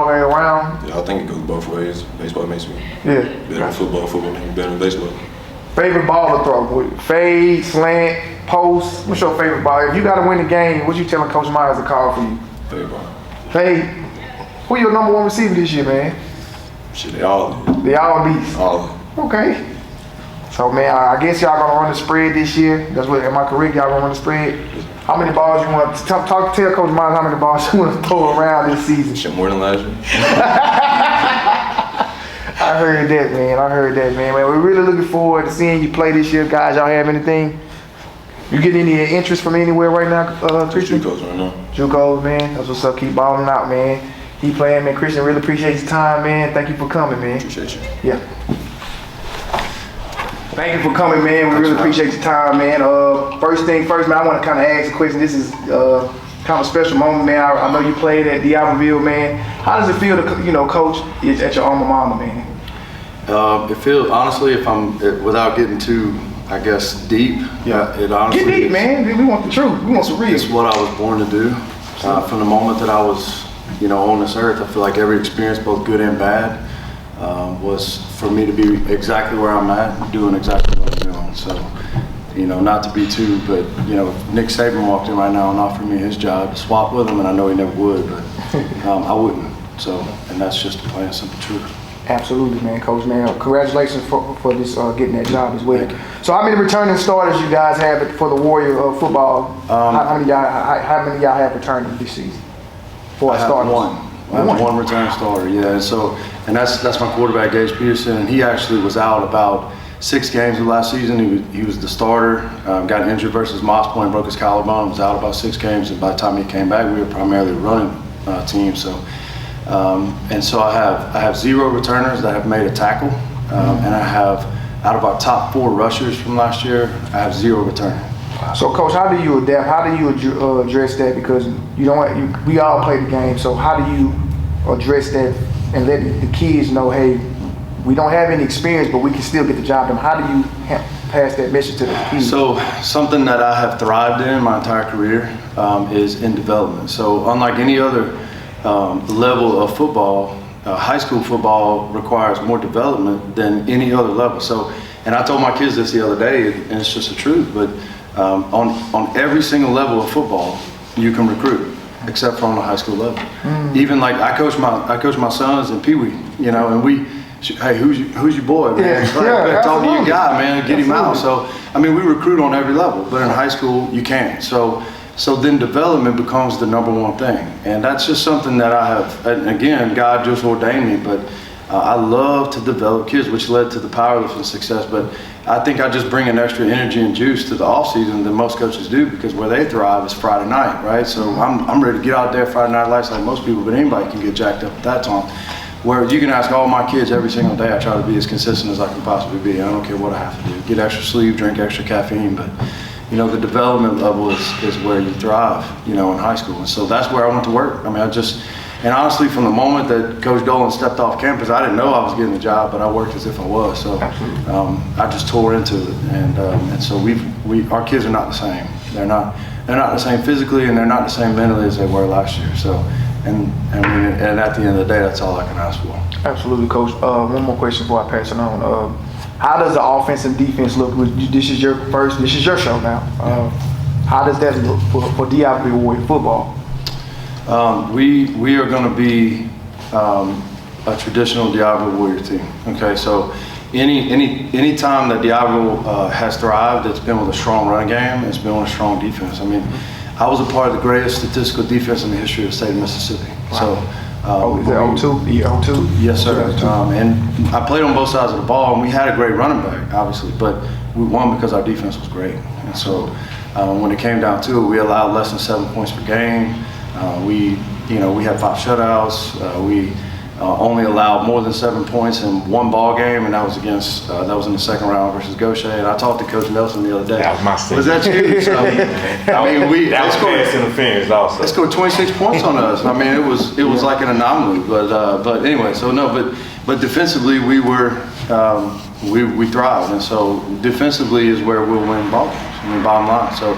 Speaker 5: the way around?
Speaker 14: Yeah, I think it goes both ways. Baseball makes me
Speaker 5: better
Speaker 14: than football. Football makes me better than baseball.
Speaker 6: Favorite ball to throw? Fade, slant, post? What's your favorite ball? If you got to win the game, what you telling Coach Myers to call for you?
Speaker 14: Fade ball.
Speaker 6: Fade. Who your number one receiver this year, man?
Speaker 14: Shit, they all
Speaker 6: beats.
Speaker 14: All.
Speaker 6: Okay. So, man, I guess y'all gonna run the spread this year. That's what, am I correct? Y'all gonna run the spread? How many balls you want to tell Coach Myers how many balls you want to throw around this season?
Speaker 14: Shit, more than last year.
Speaker 6: I heard that, man. We're really looking forward to seeing you play this year, guys. Y'all have anything? You get any interest from anywhere right now, Christian?
Speaker 14: JUCOs right now.
Speaker 6: JUCOs, man. That's what's up. Keep balling out, man. Keep playing, man. Christian, really appreciate your time, man. Thank you for coming, man.
Speaker 14: Appreciate you.
Speaker 6: Yeah. Thank you for coming, man. We really appreciate your time, man. First thing first, man, I want to kind of ask a question. This is kind of a special moment, man. I know you played at D'Iberville, man. How does it feel to, coach at your alma mater, man?
Speaker 9: It feels, honestly, if I'm, without getting too, I guess, deep, it honestly
Speaker 6: Get deep, man. We want the truth. We want some real.
Speaker 9: It's what I was born to do. From the moment that I was, on this earth, I feel like every experience, both good and bad, was for me to be exactly where I'm at, doing exactly what I'm doing. So, not to be too, but, if Nick Saban walked in right now and offered me his job to swap with him, and I know he never would, but I wouldn't. So, and that's just the plain and simple truth.
Speaker 6: Absolutely, man, Coach, man. Congratulations for this getting that job as well. So, how many returning starters you guys have for the Warrior football? How many y'all have returning this season?
Speaker 9: I have one returning starter, yeah. And that's my quarterback, Gage Peterson. And he actually was out about 6 games of last season. He was the starter. Got injured versus Moss Point, broke his collarbone. Was out about 6 games. And by the time he came back, we were primarily a running team. So, and so I have 0 returners that have made a tackle, and I have, out of our top 4 rushers from last year, I have 0 returning.
Speaker 6: So, Coach, how do you adapt? How do you address that? Because we all play the game. So, how do you address that and let the kids know, hey, we don't have any experience, but we can still get the job done? How do you pass that message to the kids?
Speaker 9: So, something that I have thrived in my entire career is in development. So, unlike any other level of football, high school football requires more development than any other level. So, and I told my kids this the other day, and it's just the truth, but on every single level of football, you can recruit, except for on the high school level. Even like I coach my sons in Pee Wee, and we, hey, who's your boy, man? Talk to your guy, man, get him out. So, I mean, we recruit on every level, but in high school, you can't. So then development becomes the #1 thing. And that's just something that I have, and again, God just ordained me, but I love to develop kids, which led to the powerlifting success. But I think I just bring an extra energy and juice to the off season than most coaches do, because where they thrive is Friday night, right? So I'm ready to get out there Friday night lights like most people, but anybody can get jacked up at that time. Where you can ask all my kids every single day, I try to be as consistent as I can possibly be. I don't care what I have to do. Get extra sleep, drink extra caffeine, but the development level is where you thrive, in high school. And so that's where I went to work. I mean, and honestly, from the moment that Coach Dolan stepped off campus, I didn't know I was getting the job, but I worked as if I was. So I just tore into it, and so our kids are not the same. They're not the same physically, and they're not the same mentally as they were last year. So, and at the end of the day, that's all I can ask for.
Speaker 6: Absolutely, Coach. One more question before I pass it on. How does the offense and defense look? This is your show now. How does that look for D'Iberville Warrior football?
Speaker 9: We are going to be a traditional D'Iberville Warrior team. Okay, so any time that D'Iberville has thrived, it's been with a strong run game. It's been with a strong defense. I mean, I was a part of the greatest statistical defense in the history of the state of Mississippi. Wow. So,
Speaker 6: is that 02? Yeah, 02?
Speaker 9: Yes, sir. And I played on both sides of the ball, and we had a great running back, obviously, but we won because our defense was great. And so when it came down to it, we allowed less than 7 points per game. We had 5 shutouts. We only allowed more than 7 points in 1 ball game, and that was in the second round versus Gaucher. And I talked to Coach Nelson the other day.
Speaker 19: That was my season.
Speaker 9: Was that you? So,
Speaker 19: that was pass interference also.
Speaker 9: They scored 26 points on us. I mean, it was like an anomaly. But anyway, so no, but defensively we we thrived, and so defensively is where we'll win ball games. I mean, bottom line. So.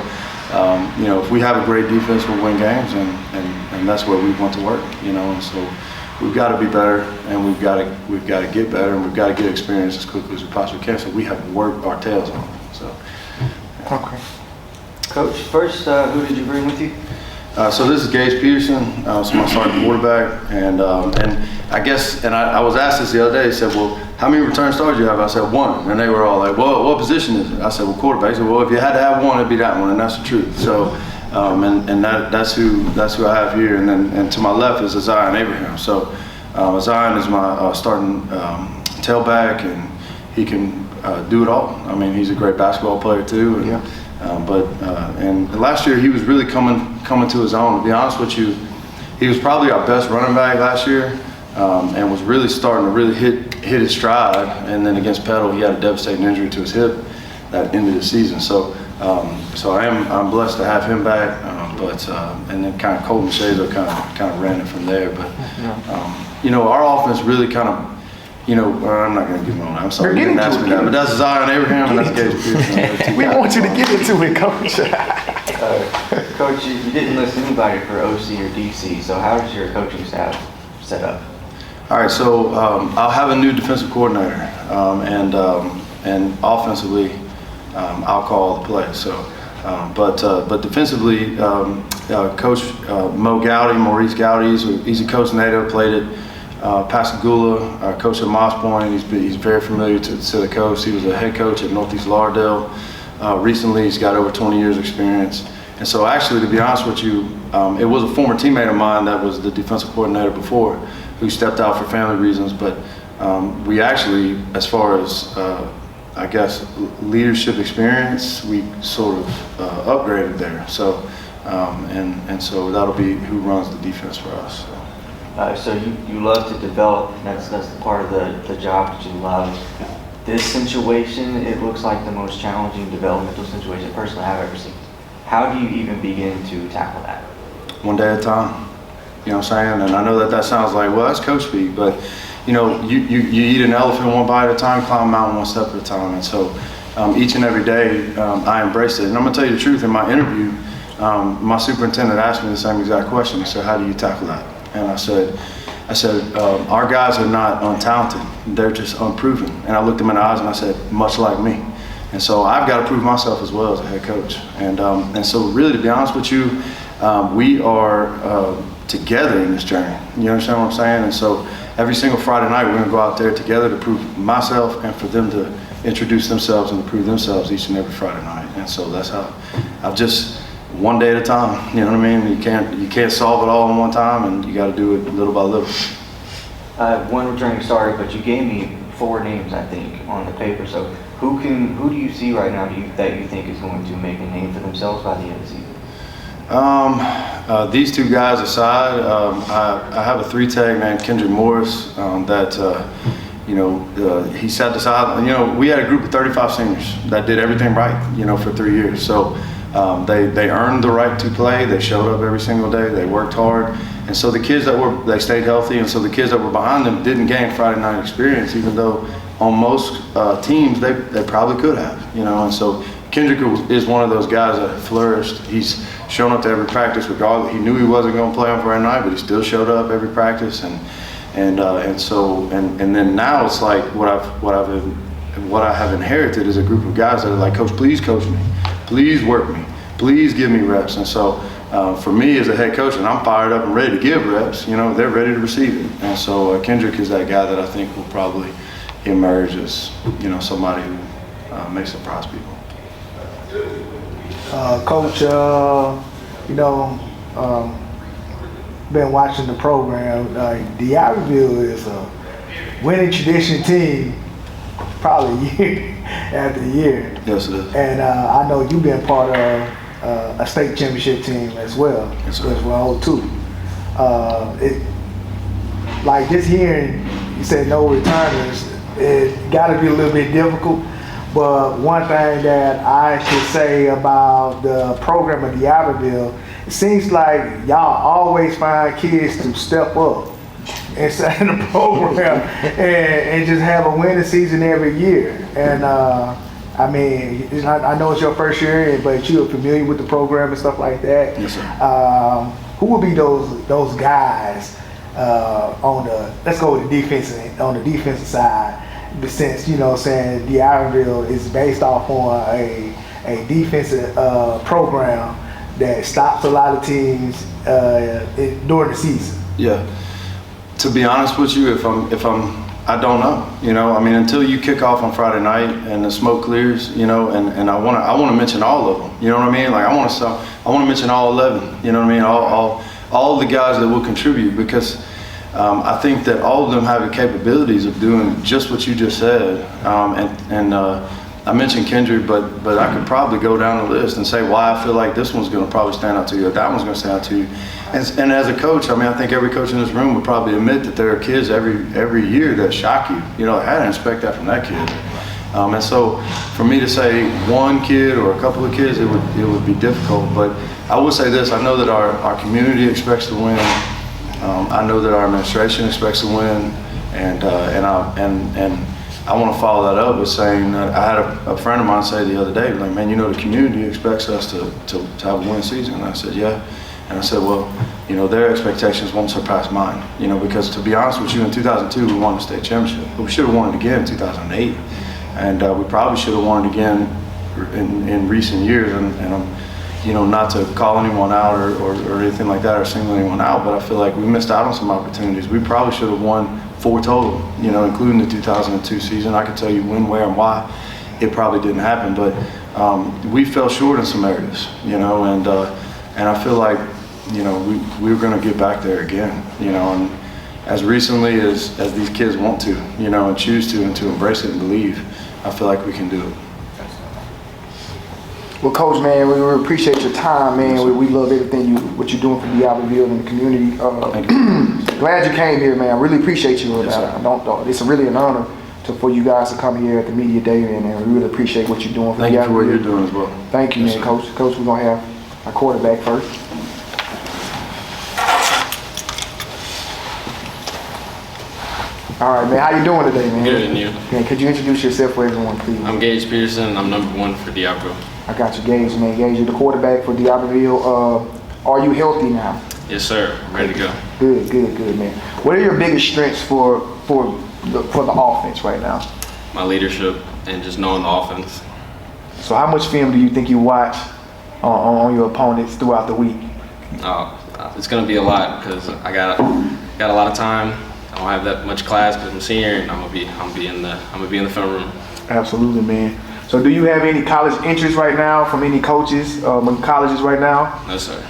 Speaker 9: If we have a great defense, we'll win games, and that's where we want to work, and so
Speaker 20: we've got to be better, and we've got to get better, and we've got to get experience as quickly as we possibly can. So we have worked our tails off. So.
Speaker 3: Okay. Coach, first, who did you bring with you?
Speaker 20: So this is Gage Peterson, so my starting quarterback, and I guess, and I was asked this the other day. They said, "Well, how many return starters do you have?" I said, "1," and they were all like, "Well, what position is it?" I said, "Well, quarterback." They said, "Well, if you had to have one, it'd be that one," and that's the truth. So, that's who I have here, and to my left is Zion Abraham. So, Zion is my starting tailback, and he can do it all. I mean, he's a great basketball player too. And, and last year he was really coming to his own. To be honest with you, he was probably our best running back last year, and was really starting to really hit his stride. And then against Petal, he had a devastating injury to his hip that ended the season. So I'm blessed to have him back. And then kind of Colton Shazo kind of ran it from there. But our offense really kind of. I'm not going to give him on. I'm sorry, you didn't ask me that. But that's Zion Abraham, and that's Gage Peterson.
Speaker 5: We want you to get into it, Coach.
Speaker 3: Coach, you didn't list anybody for OC or DC, so how is your coaching staff set up?
Speaker 20: All right, so I'll have a new defensive coordinator, and offensively, I'll call the plays. So, but defensively, Coach Maurice Gowdy, he's a coach NATO, played it. Pascagoula, coach at Moss Point, he's very familiar to the coast. He was a head coach at Northeast Lauderdale. Recently, he's got over 20 years experience. And so actually, to be honest with you, it was a former teammate of mine that was the defensive coordinator before, who stepped out for family reasons. But we actually, as far as, I guess, leadership experience, we sort of upgraded there. So, and so that'll be who runs the defense for us. So.
Speaker 3: So you love to develop, that's the part of the job that you love. This situation, it looks like the most challenging developmental situation personally I've ever seen. How do you even begin to tackle that?
Speaker 20: One day at a time, you know what I'm saying? And I know that sounds like, well, that's coach speak, but you eat an elephant one bite at a time, climb a mountain one step at a time. And so each and every day I embrace it. And I'm gonna tell you the truth, in my interview, my superintendent asked me the same exact question. He said, how do you tackle that? And I said, our guys are not untalented. They're just unproven. And I looked them in the eyes and I said, much like me. And so I've got to prove myself as well as a head coach. And so really, to be honest with you, we are together in this journey. You understand what I'm saying? And so every single Friday night, we're going to go out there together to prove myself and for them to introduce themselves and to prove themselves each and every Friday night. And so that's how I've just, one day at a time, you know what I mean? You can't solve it all in one time, and you got to do it little by little.
Speaker 3: One returning starter, but you gave me 4 names, I think, on the paper. So who do you see right now that you think is going to make a name for themselves by the end of the season?
Speaker 20: These 2 guys aside, I have a 3-tag named Kendrick Morris he sat aside. We had a group of 35 seniors that did everything right, for 3 years. So. They earned the right to play. They showed up every single day. They worked hard, and so the kids they stayed healthy, and so the kids that were behind them didn't gain Friday night experience, even though on most teams they probably could have, And so Kendrick is one of those guys that flourished. He's shown up to every practice regardless. He knew he wasn't going to play on Friday night, but he still showed up every practice, and then now it's like what I have inherited is a group of guys that are like, Coach, please coach me. Please work me. Please give me reps. And so for me as a head coach, and I'm fired up and ready to give reps, they're ready to receive it. And so Kendrick is that guy that I think will probably emerge as, somebody who may surprise people.
Speaker 5: Coach, been watching the program. D'Iberville is a winning tradition team probably year after year.
Speaker 20: Yes, it is.
Speaker 5: And I know you've been part of a state championship team as well.
Speaker 20: Yes, sir.
Speaker 5: As well too. Like just hearing you said no returners, it got to be a little bit difficult. But one thing that I should say about the program at D'Iberville, it seems like y'all always find kids to step up inside the program and just have a winning season every year. And I know it's your first year, but you're familiar with the program and stuff like that.
Speaker 20: Yes, sir.
Speaker 5: Who would be those guys let's go with the defensive side. But since, you know what I'm saying, D'Iberville is based off on a defensive program that stops a lot of teams during the season.
Speaker 20: Yeah. To be honest with you, I don't know. You know, I mean, until you kick off on Friday night and the smoke clears, you know, and I want to mention all of them. You know what I mean? Like I want to mention all 11. You know what I mean? All the guys that will contribute, because I think that all of them have the capabilities of doing just what you just said. I mentioned Kendrick, but I could probably go down the list and say why I feel like this one's going to probably stand out to you, or that one's going to stand out to you. And as a coach, I mean, I think every coach in this room would probably admit that there are kids every year that shock you. You know, I didn't expect that from that kid. And so for me to say one kid or a couple of kids, it would be difficult. But I will say this: I know that our community expects to win. I know that our administration expects to win, and I want to follow that up with saying that I had a friend of mine say the other day, like, man, you know, the community expects us to have a win season. And I said, yeah. And I said, well, you know, their expectations won't surpass mine. You know, because to be honest with you, in 2002 we won the state championship, but we should have won it again in 2008, and we probably should have won it again in recent years. And I'm, you know, not to call anyone out or anything like that, or single anyone out, but I feel like we missed out on some opportunities. We probably should have won 4 total, you know, including the 2002 season. I can tell you when, where, and why it probably didn't happen, but we fell short in some areas, you know, and I feel like, you know, we were going to get back there again, you know, and as recently as these kids want to, you know, and choose to, and to embrace it and believe, I feel like we can do it.
Speaker 6: Well, Coach, man, we really appreciate your time, man. We love everything what you're doing for D'Iberville and the community. Glad you came here, man. I really appreciate you. Yes, it's really an honor for you guys to come here at the media day, and we really appreciate what you're doing for
Speaker 20: Thank you for what you're
Speaker 6: D'Iberville.
Speaker 20: doing as well.
Speaker 6: Thank you,
Speaker 20: Yes,
Speaker 6: man,
Speaker 20: sir.
Speaker 6: Coach. Coach, we're gonna have our quarterback first. All right, man. How you doing today, man?
Speaker 21: Good, and you?
Speaker 6: Man, could you introduce yourself for everyone, please?
Speaker 21: I'm Gage Peterson. I'm number 1 for D'Iberville.
Speaker 6: I got you, Gage, man. Gage, you're the quarterback for D'Iberville. Are you healthy now?
Speaker 21: Yes, sir. I'm ready to go.
Speaker 6: Good, man. What are your biggest strengths for the offense right now?
Speaker 21: My leadership and just knowing the offense.
Speaker 6: So how much film do you think you watch on your opponents throughout the week?
Speaker 21: It's going to be a lot because I got a lot of time. I don't have that much class because I'm a senior, and I'm gonna be in the film room.
Speaker 6: Absolutely, man. So do you have any college interest right now from any coaches in colleges right now?
Speaker 21: No, sir.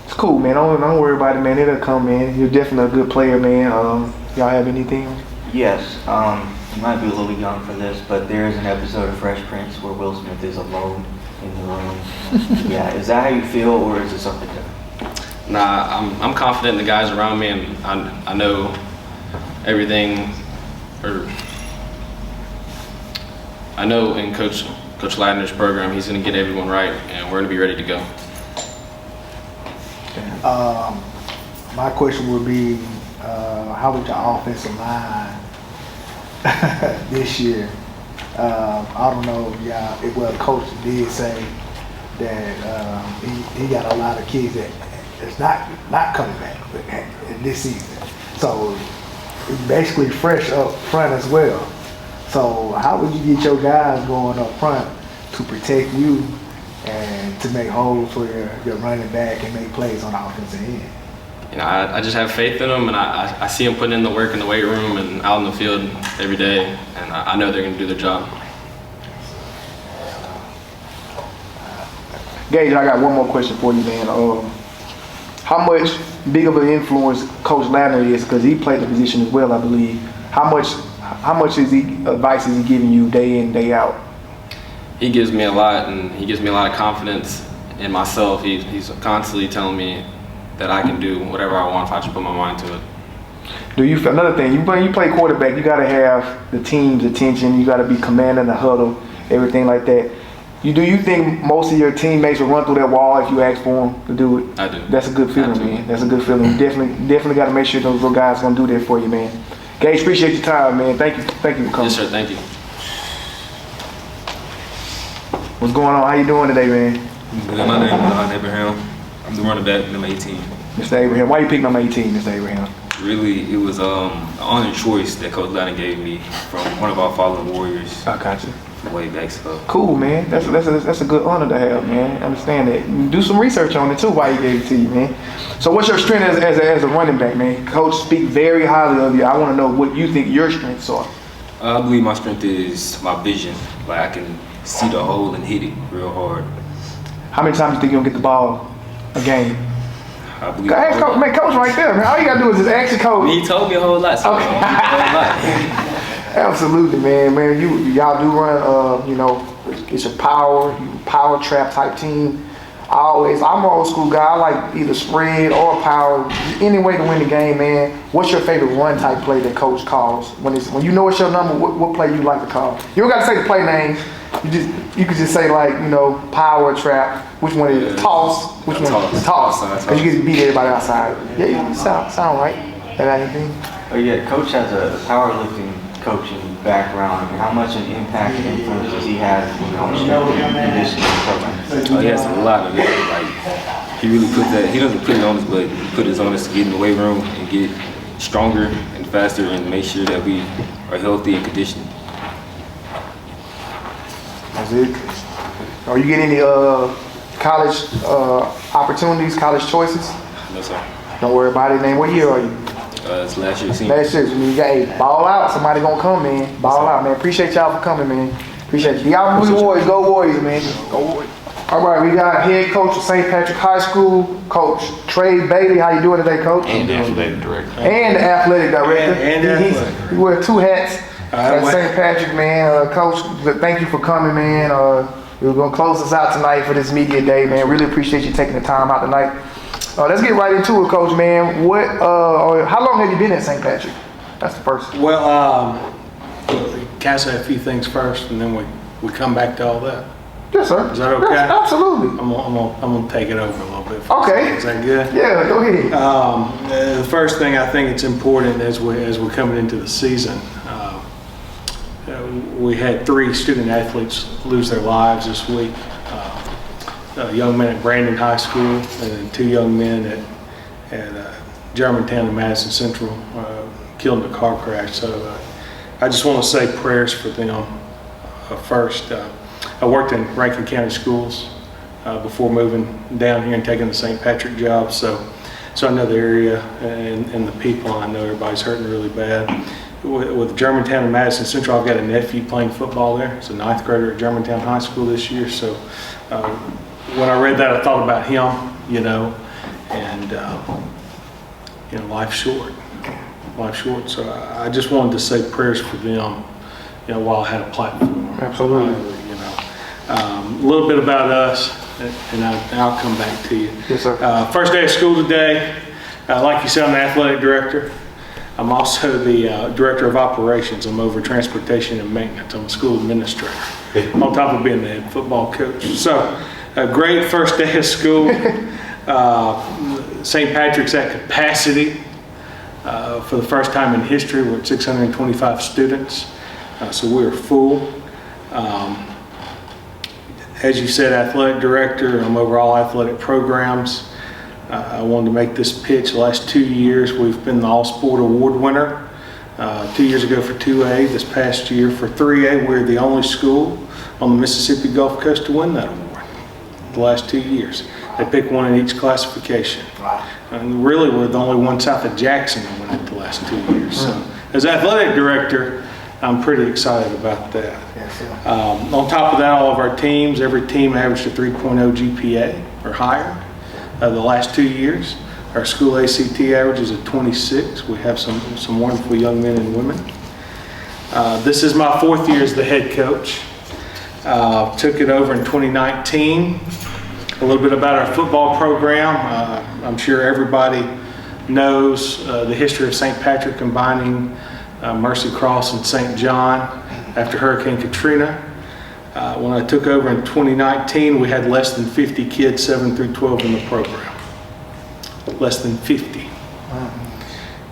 Speaker 6: It's cool, man. Don't worry about it, man. It'll come, man. You're definitely a good player, man. Y'all have anything?
Speaker 3: Yes. You might be a little young for this, but there is an episode of Fresh Prince where Will Smith is alone in the room. Yeah. Is that how you feel, or is it something different?
Speaker 21: Nah, I'm confident in the guys around me, and I know everything, or I know in Coach Ladner's program, he's going to get everyone right, and we're going to be ready to go.
Speaker 5: My question would be, how would your offensive line this year? I don't know if well, Coach did say that he got a lot of kids that's not coming back this season. So basically fresh up front as well. So how would you get your guys going up front to protect you and to make holes for your running back and make plays on the offensive end?
Speaker 21: You know, I just have faith in them, and I see them putting in the work in the weight room and out in the field every day, and I know they're going to do their job.
Speaker 6: Gage, I got one more question for you, man. How much big of an influence Coach Ladner is, because he played the position as well, I believe. How much advice is he giving you day in, day out?
Speaker 21: He gives me a lot, and he gives me a lot of confidence in myself. He's constantly telling me that I can do whatever I want if I just put my mind to it.
Speaker 6: Another thing, you play quarterback, you got to have the team's attention. You got to be commanding the huddle, everything like that. Do you think most of your teammates will run through that wall if you ask for them to do it?
Speaker 21: I do.
Speaker 6: That's a good feeling,
Speaker 21: Absolutely.
Speaker 6: man. That's a good feeling. You definitely got to make sure those little guys are going to do that for you, man. Gage, appreciate your time, man. Thank you for coming.
Speaker 21: Yes, sir. Thank you.
Speaker 6: What's going on? How you doing today, man?
Speaker 22: My name is Abraham. I'm the running back, number 18.
Speaker 6: Mr. Abraham, why you pick number 18, Mr. Abraham?
Speaker 21: Really, it was an honor choice that Coach Lannon gave me from one of our fallen warriors.
Speaker 6: I got you.
Speaker 21: Way back, so.
Speaker 6: Cool, man. That's a good honor to have, man. Understand that. You do some research on it too. Why he gave it to you, man. So, what's your strength as a running back, man? Coach speak very highly of you. I want to know what you think your strengths are.
Speaker 21: I believe my strength is my vision. Like I can see the hole and hit it real hard.
Speaker 6: How many times do you think you're gonna get the ball a game?
Speaker 21: I believe.
Speaker 6: Ask Coach, man, Coach right there, man. All you gotta do is just ask the coach.
Speaker 21: He told me a whole lot. So
Speaker 6: Okay.
Speaker 21: a whole lot.
Speaker 6: Absolutely, man. Y'all do run. It's a power trap type team. I'm an old school guy. I like either spread or power. Any way to win the game, man. What's your favorite run type play that coach calls when you know it's your number? What play you like to call? You don't got to say the play name. You could just say power trap. Which one is it? Toss? Which one? Toss. Because you get to beat everybody outside. Yeah, you sound right. That got anything?
Speaker 3: Oh yeah, coach has a powerlifting coaching background. I mean, how much an impact and influence does he have on strength and conditioning program?
Speaker 21: Oh, he has a lot of it. Like he really he doesn't put it on us, but he put it on us to get in the weight room and get stronger and faster and make sure that we are healthy and conditioned.
Speaker 6: That's it. Are you getting any college opportunities, college choices?
Speaker 21: No, sir.
Speaker 6: Don't worry about it, man. What year are you?
Speaker 21: It's last year, senior.
Speaker 6: Last year. You got ball out. Somebody gonna come, man. Ball out, man. Appreciate y'all for coming, man. Appreciate you. Y'all move Warriors. Go Warriors, man. Go Warriors. All right, we got head coach of St. Patrick High School, Coach Trey Bailey. How you doing today, Coach?
Speaker 1: And the athletic director.
Speaker 6: And the athletic director.
Speaker 1: And
Speaker 6: he wears two hats at St. Patrick, man. Coach, thank you for coming, man. We're gonna close us out tonight for this media day, man. Really appreciate you taking the time out tonight. Let's get right into it, Coach, man. How long have you been at St. Patrick? That's the first.
Speaker 22: Well, can I say a few things first, and then we come back to all that?
Speaker 6: Yes, sir.
Speaker 22: Is that okay?
Speaker 6: Yes, absolutely.
Speaker 22: I'm gonna take it over a little bit.
Speaker 6: Okay.
Speaker 22: Is that good?
Speaker 6: Yeah, go ahead.
Speaker 22: The first thing I think it's important as we're coming into the season. We had 3 student athletes lose their lives this week. A young man at Brandon High School and 2 young men at Germantown and Madison Central killed in a car crash. So I just want to say prayers for them first. I worked in Rankin County schools before moving down here and taking the St. Patrick job. So I know the area and the people. I know everybody's hurting really bad. With Germantown and Madison Central, I've got a nephew playing football there. He's a 9th grader at Germantown High School this year. So when I read that, I thought about him, and life's short. Life's short. So I just wanted to say prayers for them, while I had a platform.
Speaker 6: Absolutely.
Speaker 22: A little bit about us, and I'll come back to you.
Speaker 6: Yes, sir.
Speaker 22: First day of school today. Like you said, I'm the athletic director. I'm also the director of operations. I'm over transportation and maintenance. I'm a school administrator, on top of being the head football coach. So, a great first day of school. St. Patrick's at capacity for the first time in history. We're at 625 students, so we're full. As you said, athletic director. I'm over all athletic programs. I wanted to make this pitch. The last 2 years, we've been the All-Sport Award winner. 2 years ago for 2A, this past year for 3A, we're the only school on the Mississippi Gulf Coast to win that award the last 2 years. They pick one in each classification. Wow. And really, we're the only one south of Jackson to win it the last 2 years. So, as athletic director, I'm pretty excited about that. Yes, on top of that, all of our teams, every team averaged a 3.0 GPA or higher. The last 2 years, our school ACT average is at 26. We have some wonderful young men and women. This is my 4th year as the head coach. Took it over in 2019. A little bit about our football program. I'm sure everybody knows the history of St. Patrick combining Mercy Cross and St. John after Hurricane Katrina. When I took over in 2019, we had less than 50 kids, 7 through 12 in the program. Less than 50.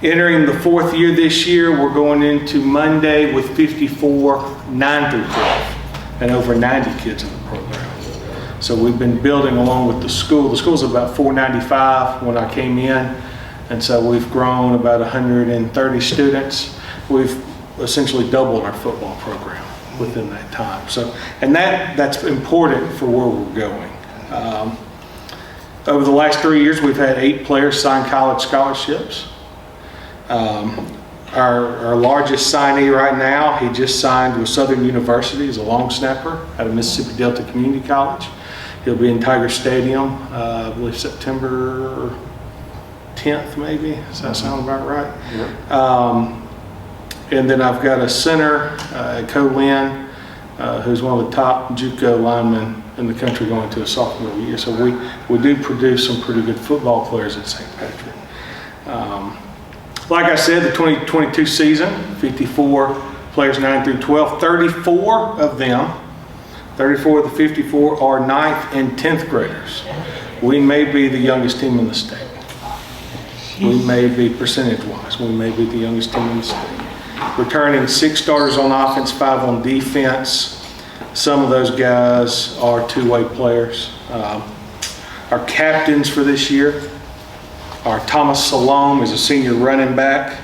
Speaker 22: Entering the 4th year this year, we're going into Monday with 54, 9 through 12, and over 90 kids in the program. So we've been building along with the school. The school's about 495 when I came in. And so we've grown about 130 students. We've essentially doubled our football program within that time. So, and that's important for where we're going. Over the last 3 years, we've had 8 players sign college scholarships. Our largest signee right now, he just signed with Southern University as a long snapper out of Mississippi Delta Community College. He'll be in Tiger Stadium, I believe September 10th maybe. Does that sound about right?
Speaker 6: Yeah.
Speaker 22: And then I've got a center at Co-Lin, who's one of the top JUCO linemen in the country going to a sophomore year. So we do produce some pretty good football players at St. Patrick. Like I said, the 2022 season, 54 players 9 through 12, 34 of the 54 are 9th and 10th graders. We may be the youngest team in the state. We may be percentage-wise, we may be the youngest team in the state. Returning 6 starters on offense, 5 on defense. Some of those guys are two-way players. Our captains for this year are Thomas Salome, is a senior running back.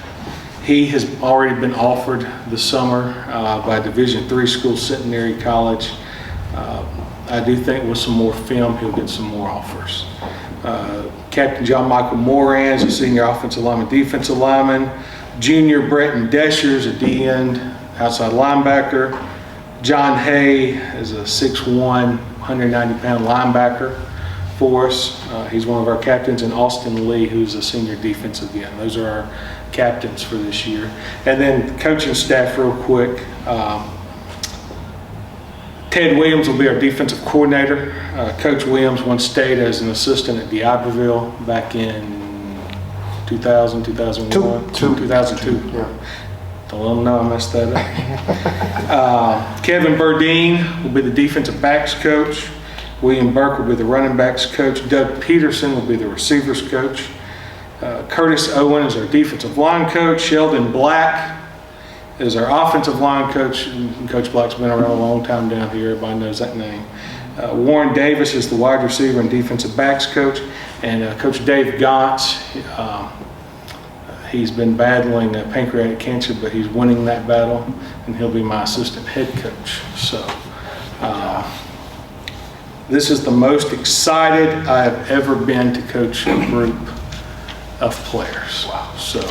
Speaker 22: He has already been offered this summer by Division III school, Centenary College. I do think with some more film, he'll get some more offers. Captain John Michael Moran is a senior offensive lineman, defensive lineman. Junior Bretton Desher is a D-end, outside linebacker. John Hay is a 6'1", 190-pound linebacker for us. He's one of our captains, and Austin Lee, who's a senior defensive end. Those are our captains for this year. And then coaching staff real quick. Ted Williams will be our defensive coordinator. Coach Williams once stayed as an assistant at D'Iberville back in 2000, 2001, 2002.
Speaker 6: Yeah.
Speaker 22: Don't let them know I messed that up. Kevin Burdine will be the defensive backs coach. William Burke will be the running backs coach. Doug Peterson will be the receivers coach. Curtis Owen is our defensive line coach. Sheldon Black is our offensive line coach. And Coach Black's been around a long time down here. Everybody knows that name. Warren Davis is the wide receiver and defensive backs coach. And Coach Dave Gantz, he's been battling pancreatic cancer, but he's winning that battle, and he'll be my assistant head coach. So this is the most excited I have ever been to coach a group of players. Wow. So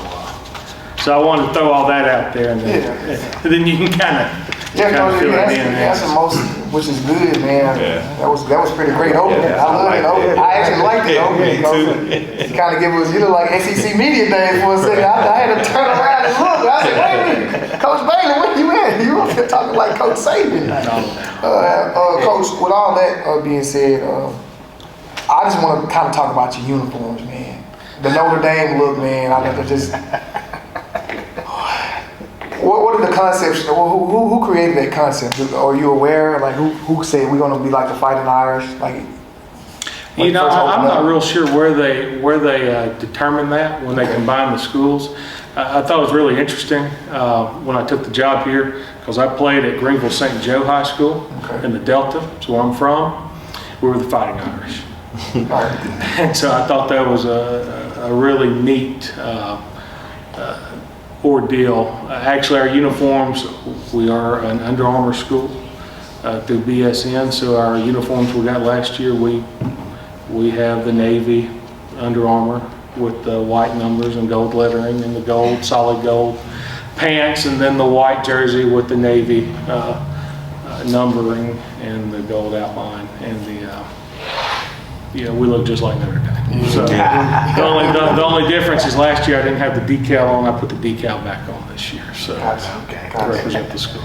Speaker 22: I wanted to throw all that out there, and then you can kind of fill it in.
Speaker 6: That's the most, which is good, man. Yeah. That was pretty great opening. I love it. I actually liked it opening. To kind of give us, you look like SEC Media Day for a second. I had to turn around and look. I said, wait a minute, Coach Bailey, where you at? You up here talking like Coach Saban. Coach, with all that being said, I just want to kind of talk about your uniforms, man. The Notre Dame look, man. I never just. What are the concepts? Who created that concept? Are you aware? Like who said we're going to be like the Fighting Irish? Like
Speaker 22: I'm not real sure where they determined that when they combined the schools. I thought it was really interesting when I took the job here, because I played at Greenville St. Joe High School in the Delta. That's where I'm from. We were the Fighting Irish, and so I thought that was a really neat. Ordeal. Actually, our uniforms, we are an Under Armour school through BSN, so our uniforms we got last year, we have the Navy Under Armour with the white numbers and gold lettering and the gold, solid gold pants, and then the white jersey with the Navy numbering and the gold outline, and we look just like Notre Dame. So the only difference is last year I didn't have the decal on. I put the decal back on this year, so to represent the school.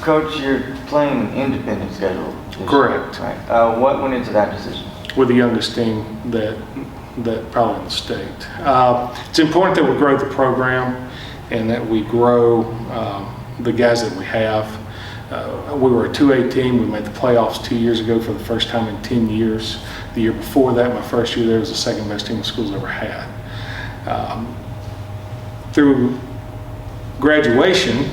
Speaker 3: Coach, you're playing independent schedule.
Speaker 22: Correct.
Speaker 3: Right. What went into that decision?
Speaker 22: We're the youngest team that probably in the state. It's important that we grow the program and that we grow the guys that we have. We were a 2A team. We made the playoffs 2 years ago for the first time in 10 years. The year before that, my first year there, was the second best team the school's ever had. Through graduation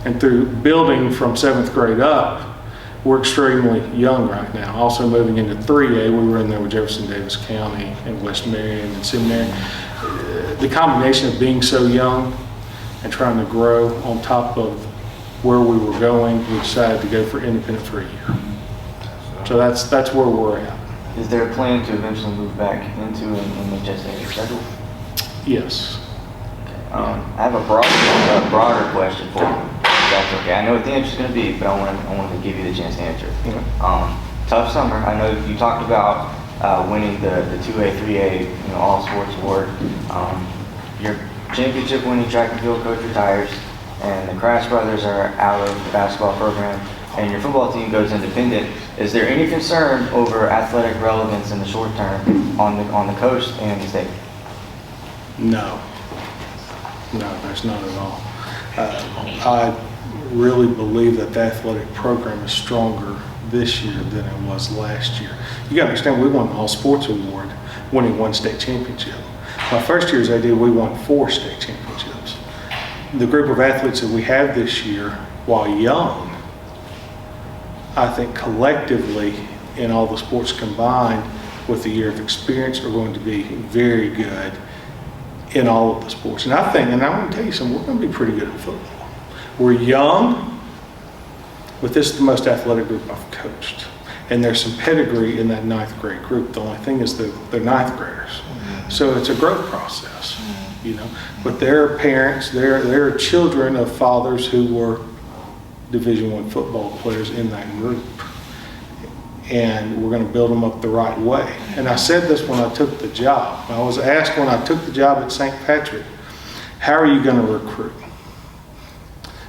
Speaker 22: and through building from 7th grade up, we're extremely young right now. Also moving into 3A, we were in there with Jefferson Davis County and West Marion and Seminary. The combination of being so young and trying to grow on top of where we were going, we decided to go for independent for a year. So that's where we're at.
Speaker 3: Is there a plan to eventually move back into an MHSA schedule?
Speaker 22: Yes.
Speaker 3: I have a broader question for you, if that's okay. I know what the answer is going to be, but I want to give you the chance to answer. Tough summer. I know you talked about winning the 2A, 3A, all sports award. Your championship winning track and field coach retires, and the Crash brothers are out of the basketball program, and your football team goes independent. Is there any concern over athletic relevance in the short term on the coast and the state?
Speaker 22: No, there's not at all. I really believe that the athletic program is stronger this year than it was last year. You gotta understand, we won the All Sports Award, winning 1 state championship. My first year as AD, we won 4 state championships. The group of athletes that we have this year, while young, I think collectively in all the sports combined with the year of experience are going to be very good in all of the sports. And I think, and I'm going to tell you something, we're going to be pretty good at football. We're young, but this is the most athletic group I've coached. And there's some pedigree in that 9th grade group. The only thing is they're 9th graders. So it's a growth process, But their parents, they're children of fathers who were Division I football players in that group. And we're going to build them up the right way. And I said this when I took the job. I was asked when I took the job at St. Patrick, how are you going to recruit?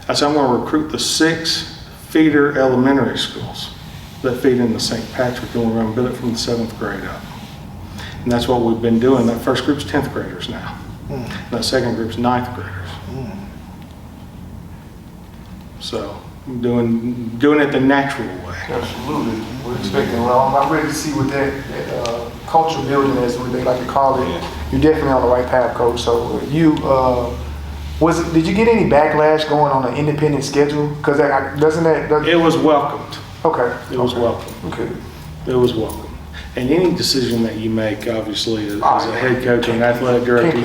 Speaker 22: I said, I'm going to recruit the 6 feeder elementary schools that feed into St. Patrick, and we're going to build it from the 7th grade up. And that's what we've been doing. That first group's 10th graders now. And that second group's 9th graders. So I'm doing it the natural way.
Speaker 6: Absolutely. We're expecting, I'm ready to see what that culture building is, what they like to call it. You're definitely on the right path, Coach. So did you get any backlash going on an independent schedule? Because it
Speaker 22: was welcomed.
Speaker 6: Okay.
Speaker 22: It was welcomed. Okay. It was welcomed. And any decision that you make, obviously, as a head coach and athletic director,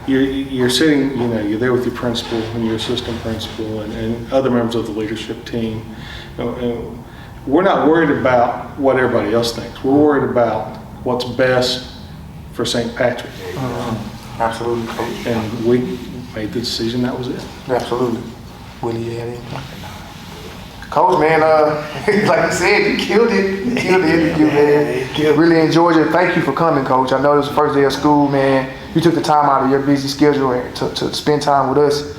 Speaker 22: you're sitting, you're there with your principal and your assistant principal and other members of the leadership team. We're not worried about what everybody else thinks. We're worried about what's best for St. Patrick.
Speaker 6: Absolutely, Coach.
Speaker 22: And we made the decision, that was it.
Speaker 6: Absolutely. Willie, you had anything? Coach, man, like you said, you killed it. You killed the interview, man. Really enjoyed it. Thank you for coming, Coach. I know it was the first day of school, man. You took the time out of your busy schedule to spend time with us.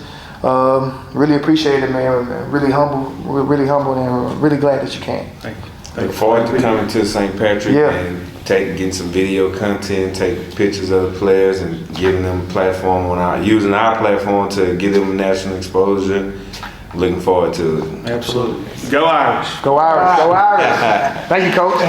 Speaker 6: Really appreciate it, man. Really humble and really glad that you came.
Speaker 22: Thank you.
Speaker 19: Look forward to coming to St. Patrick and getting some video content, take pictures of the players and giving them a platform using our platform to give them national exposure. Looking forward to it.
Speaker 22: Absolutely. Go Irish.
Speaker 6: Go Irish. Go Irish. Thank you, Coach.